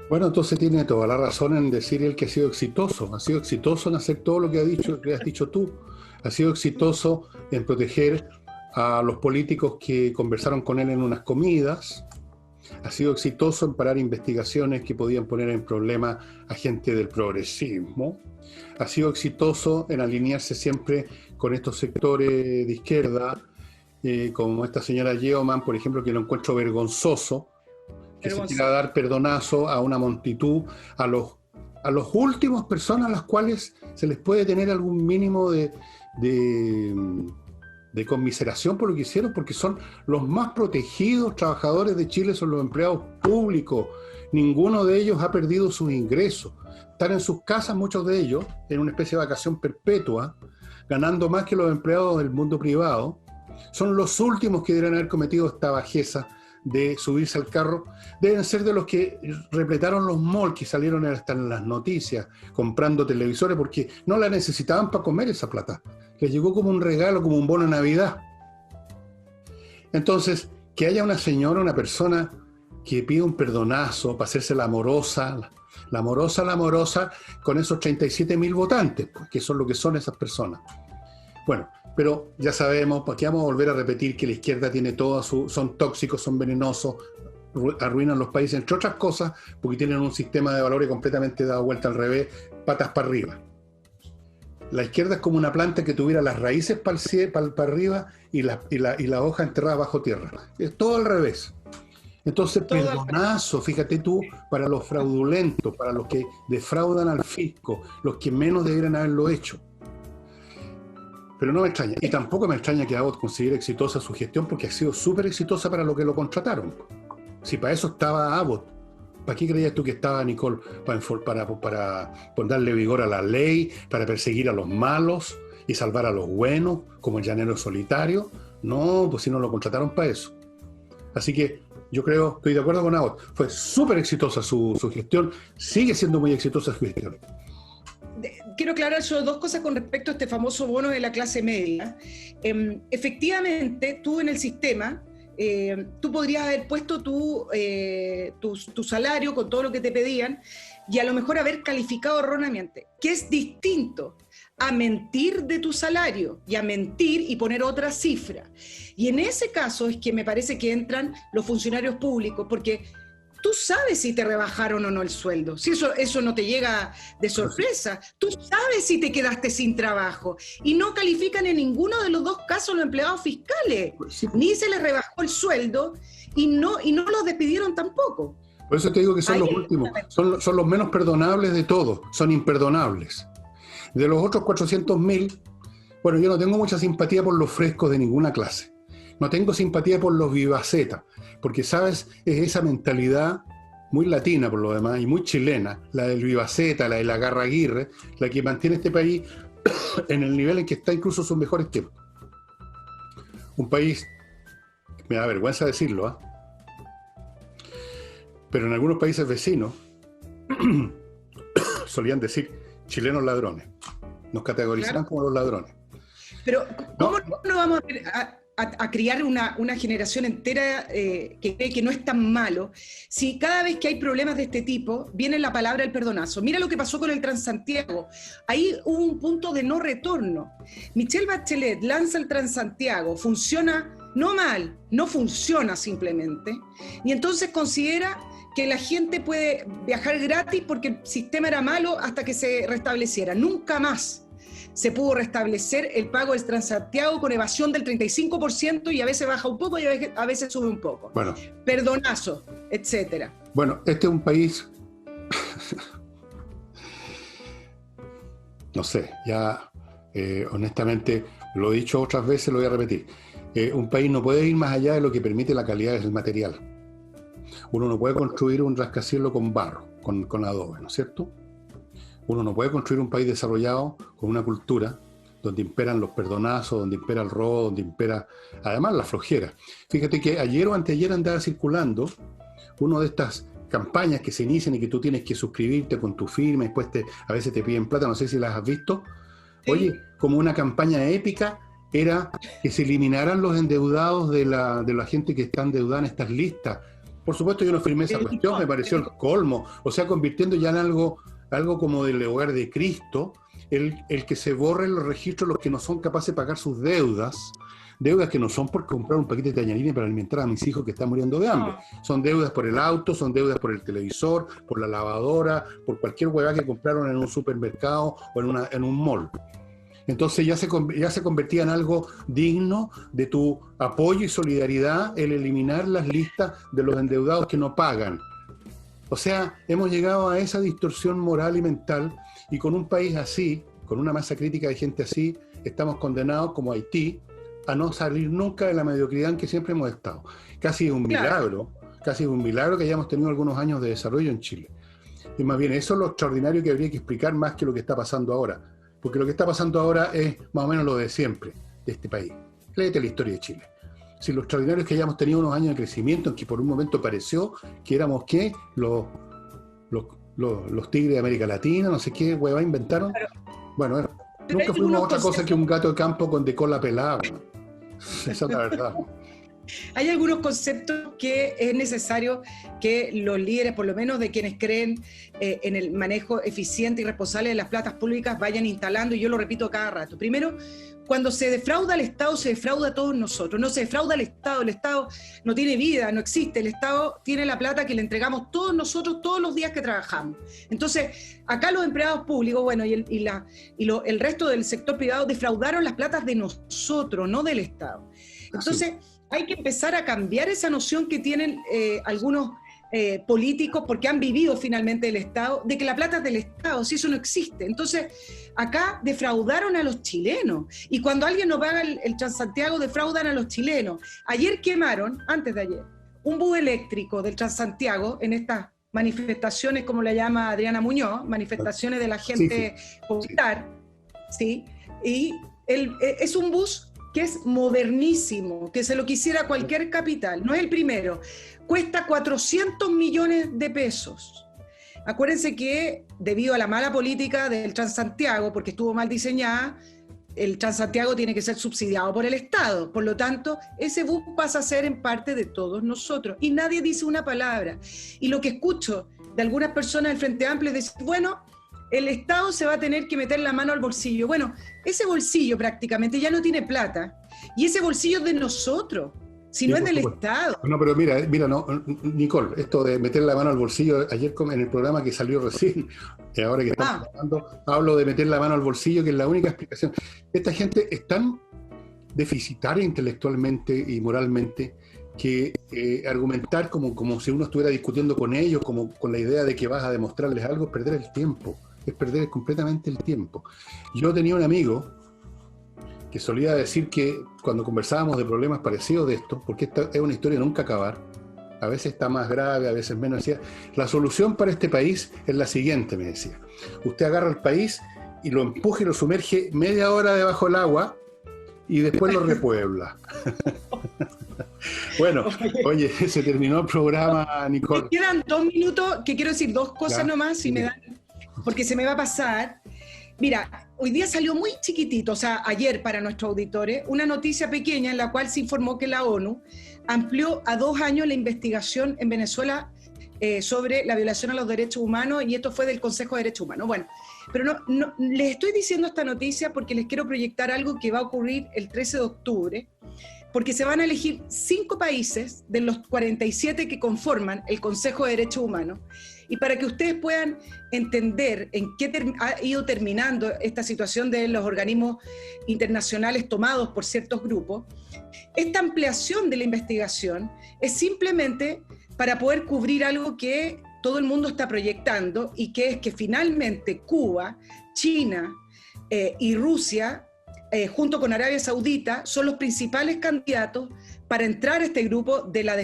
Bueno, entonces tiene toda la razón en decir él que ha sido exitoso en hacer todo lo que has dicho tú, ha sido exitoso en proteger a los políticos que conversaron con él en unas comidas, ha sido exitoso en parar investigaciones que podían poner en problema a gente del progresismo, ha sido exitoso en alinearse siempre con estos sectores de izquierda, como esta señora Yeoman, por ejemplo, que lo encuentro vergonzoso, que se quiera dar perdonazo a una multitud, a los últimos personas a las cuales se les puede tener algún mínimo de conmiseración por lo que hicieron, porque son los más protegidos trabajadores de Chile, son los empleados públicos. Ninguno de ellos ha perdido sus ingresos. Están en sus casas, muchos de ellos, en una especie de vacación perpetua, ganando más que los empleados del mundo privado. Son los últimos que deberían haber cometido esta bajeza de subirse al carro. Deben ser de los que repletaron los malls, que salieron hasta en las noticias comprando televisores porque no la necesitaban para comer esa plata. Les llegó como un regalo, como un bono de Navidad. Entonces, que haya una señora, una persona que pide un perdonazo para hacerse la amorosa con esos 37.000 votantes, pues, que son lo que son esas personas. Bueno, pero ya sabemos, ¿para qué vamos a volver a repetir que la izquierda tiene todo son tóxicos, son venenosos, arruinan los países, entre otras cosas, porque tienen un sistema de valores completamente dado vuelta al revés, patas para arriba? La izquierda es como una planta que tuviera las raíces para arriba y la hoja enterrada bajo tierra. Es todo al revés. Entonces, perdonazo, fíjate tú, para los fraudulentos, para los que defraudan al fisco, los que menos deberían haberlo hecho. Pero no me extraña, y tampoco me extraña que Abbott considere exitosa su gestión, porque ha sido súper exitosa para lo que lo contrataron. Si para eso estaba Abbott, ¿para qué creías tú que estaba Nicole? Para darle vigor a la ley, para perseguir a los malos y salvar a los buenos, como el llanero solitario. No, pues si no lo contrataron para eso. Así que yo estoy de acuerdo con Abbott, fue súper exitosa su gestión, sigue siendo muy exitosa su gestión. Quiero aclarar solo dos cosas con respecto a este famoso bono de la clase media. Efectivamente, tú en el sistema, tú podrías haber puesto tu salario con todo lo que te pedían y a lo mejor haber calificado erróneamente, que es distinto a mentir de tu salario y a mentir y poner otra cifra. Y en ese caso es que me parece que entran los funcionarios públicos, porque tú sabes si te rebajaron o no el sueldo, si eso no te llega de sorpresa, tú sabes si te quedaste sin trabajo y no califican en ninguno de los dos casos los empleados fiscales, ni se les rebajó el sueldo y no los despidieron tampoco. Por eso te digo que son los últimos, son los menos perdonables de todos, son imperdonables. De los otros 400.000, bueno, yo no tengo mucha simpatía por los frescos de ninguna clase. No tengo simpatía por los vivacetas, porque, ¿sabes? Es esa mentalidad muy latina por lo demás y muy chilena, la del vivaceta, la de la Garraguirre, la que mantiene este país en el nivel en que está incluso sus mejores tiempos. Un país, me da vergüenza decirlo, pero en algunos países vecinos solían decir chilenos ladrones, nos categorizaban como los ladrones. Pero ¿cómo no vamos a criar una generación entera que cree que no es tan malo si cada vez que hay problemas de este tipo viene la palabra el perdonazo? Mira lo que pasó con el Transantiago. Ahí hubo un punto de no retorno. Michelle Bachelet lanza el Transantiago, funciona no mal, no funciona simplemente, y entonces considera que la gente puede viajar gratis porque el sistema era malo hasta que se restableciera. Nunca más se pudo restablecer el pago del Transantiago con evasión del 35% y a veces baja un poco y a veces sube un poco. Bueno. Perdonazo, etcétera. Bueno, este es un país, no sé, ya honestamente lo he dicho otras veces, lo voy a repetir. Un país no puede ir más allá de lo que permite la calidad del material. Uno no puede construir un rascacielos con barro, con adobe, ¿no es cierto? Uno no puede construir un país desarrollado con una cultura donde imperan los perdonazos, donde impera el robo, donde impera además la flojera. Fíjate que ayer o anteayer andaba circulando una de estas campañas que se inician y que tú tienes que suscribirte con tu firma y después a veces te piden plata, no sé si las has visto. Oye, como una campaña épica era que se eliminaran los endeudados de la gente que está endeudada en estas listas. Por supuesto yo no firmé esa cuestión, me pareció el colmo, o sea, convirtiendo ya en algo como del hogar de Cristo, el que se borren los registros los que no son capaces de pagar sus deudas que no son por comprar un paquete de tallarín para alimentar a mis hijos que están muriendo de hambre. Son deudas por el auto, son deudas por el televisor, por la lavadora, por cualquier huevada que compraron en un supermercado o en un mall. Entonces ya se convertía en algo digno de tu apoyo y solidaridad el eliminar las listas de los endeudados que no pagan. O sea, hemos llegado a esa distorsión moral y mental, y con un país así, con una masa crítica de gente así, estamos condenados, como Haití, a no salir nunca de la mediocridad en que siempre hemos estado. Casi es un milagro que hayamos tenido algunos años de desarrollo en Chile. Y más bien, eso es lo extraordinario que habría que explicar más que lo que está pasando ahora. Porque lo que está pasando ahora es más o menos lo de siempre, de este país. Léete la historia de Chile. Si lo extraordinario es que hayamos tenido unos años de crecimiento en que por un momento pareció que éramos, ¿qué? Los tigres de América Latina, no sé qué hueva inventaron. Bueno, nunca fuimos otra cosa que un gato de campo con de cola pelada. Esa es la verdad. Hay algunos conceptos que es necesario que los líderes, por lo menos de quienes creen en el manejo eficiente y responsable de las platas públicas, vayan instalando, y yo lo repito cada rato. Primero, cuando se defrauda al Estado, se defrauda a todos nosotros. No se defrauda al Estado, el Estado no tiene vida, no existe. El Estado tiene la plata que le entregamos todos nosotros todos los días que trabajamos. Entonces, acá los empleados públicos, bueno, el resto del sector privado defraudaron las platas de nosotros, no del Estado. Entonces, hay que empezar a cambiar esa noción que tienen algunos políticos, porque han vivido finalmente del Estado, de que la plata es del Estado, si eso no existe. Entonces, acá defraudaron a los chilenos, y cuando alguien no paga el Transantiago, defraudan a los chilenos. Ayer quemaron, antes de ayer, un bus eléctrico del Transantiago en estas manifestaciones, como la llama Adriana Muñoz, manifestaciones de la gente popular, ¿sí? Y es un bus que es modernísimo, que se lo quisiera cualquier capital, no es el primero, cuesta 400 millones de pesos. Acuérdense que debido a la mala política del Transantiago, porque estuvo mal diseñada, el Transantiago tiene que ser subsidiado por el Estado, por lo tanto, ese bus pasa a ser en parte de todos nosotros, y nadie dice una palabra. Y lo que escucho de algunas personas del Frente Amplio es decir, bueno, el Estado se va a tener que meter la mano al bolsillo. Bueno, ese bolsillo prácticamente ya no tiene plata, y ese bolsillo es de nosotros, si no es del Estado. No, pero mira, no, Nicole, esto de meter la mano al bolsillo, ayer en el programa que salió recién, ahora que estamos hablando, hablo de meter la mano al bolsillo, que es la única explicación. Esta gente es tan deficitaria intelectualmente y moralmente que argumentar como si uno estuviera discutiendo con ellos, como con la idea de que vas a demostrarles algo, es perder el tiempo. Es perder completamente el tiempo. Yo tenía un amigo que solía decir que cuando conversábamos de problemas parecidos de esto, porque esta es una historia de nunca acabar, a veces está más grave, a veces menos, decía, la solución para este país es la siguiente, me decía. Usted agarra el país y lo empuja y lo sumerge media hora debajo del agua y después lo repuebla. Bueno, oye, se terminó el programa, Nicole. Me quedan 2 minutos, que quiero decir 2 cosas nomás, si me dan, porque se me va a pasar. Mira, hoy día salió muy chiquitito, o sea, ayer para nuestros auditores, una noticia pequeña en la cual se informó que la ONU amplió a 2 años la investigación en Venezuela sobre la violación a los derechos humanos, y esto fue del Consejo de Derechos Humanos. Bueno, pero no, les estoy diciendo esta noticia porque les quiero proyectar algo que va a ocurrir el 13 de octubre, porque se van a elegir 5 países de los 47 que conforman el Consejo de Derechos Humanos, y para que ustedes puedan entender en qué ha ido terminando esta situación de los organismos internacionales tomados por ciertos grupos, esta ampliación de la investigación es simplemente para poder cubrir algo que todo el mundo está proyectando, y que es que finalmente Cuba, China y Rusia, junto con Arabia Saudita, son los principales candidatos para entrar a este grupo de la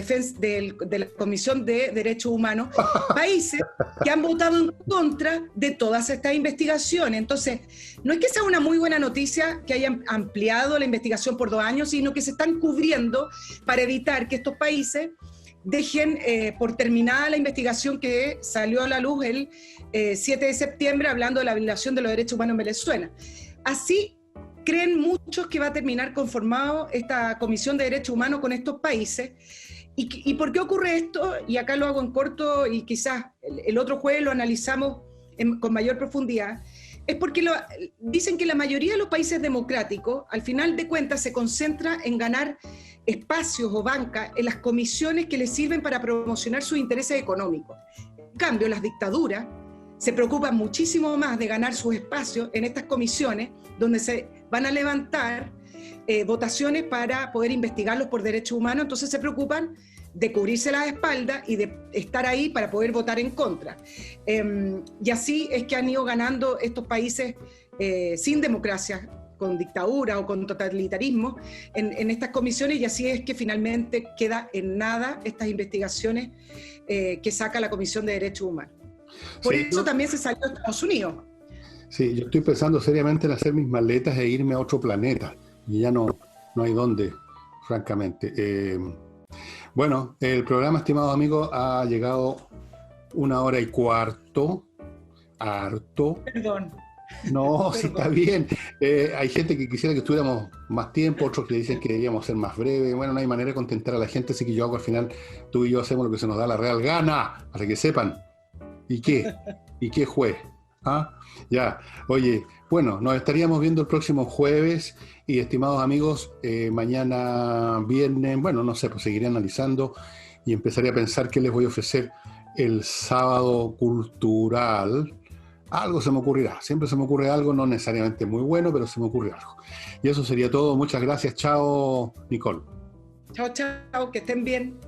Comisión de Derechos Humanos, países que han votado en contra de todas estas investigaciones. Entonces, no es que sea una muy buena noticia que hayan ampliado la investigación por 2 años, sino que se están cubriendo para evitar que estos países dejen por terminada la investigación que salió a la luz el 7 de septiembre hablando de la violación de los derechos humanos en Venezuela. Así creen muchos que va a terminar conformado esta Comisión de Derechos Humanos con estos países. ¿Y por qué ocurre esto? Y acá lo hago en corto, y quizás el otro jueves lo analizamos con mayor profundidad. Es porque dicen que la mayoría de los países democráticos, al final de cuentas, se concentra en ganar espacios o bancas en las comisiones que les sirven para promocionar sus intereses económicos. En cambio, las dictaduras se preocupan muchísimo más de ganar sus espacios en estas comisiones, donde se van a levantar votaciones para poder investigarlos por derechos humanos. Entonces se preocupan de cubrirse las espaldas y de estar ahí para poder votar en contra. Y así es que han ido ganando estos países sin democracia, con dictadura o con totalitarismo en estas comisiones, y así es que finalmente queda en nada estas investigaciones que saca la Comisión de Derechos Humanos. Por eso también se salió de Estados Unidos. Sí, yo estoy pensando seriamente en hacer mis maletas e irme a otro planeta, y ya no hay dónde, francamente. Bueno, el programa, estimados amigos, ha llegado 1h15, harto. Perdón. No, sí, está bien. Hay gente que quisiera que estuviéramos más tiempo, otros que dicen que deberíamos ser más breves. Bueno, no hay manera de contentar a la gente, así que yo hago al final, tú y yo hacemos lo que se nos da la real gana, para que sepan. ¿Y qué? ¿Y qué juez? ¿Ah? Ya, oye, bueno, nos estaríamos viendo el próximo jueves, y estimados amigos, mañana viernes, bueno, no sé, pues seguiré analizando y empezaré a pensar qué les voy a ofrecer el sábado cultural. Algo se me ocurrirá, siempre se me ocurre algo, no necesariamente muy bueno, pero se me ocurre algo. Y eso sería todo, muchas gracias, chao Nicole. Chao, chao, que estén bien.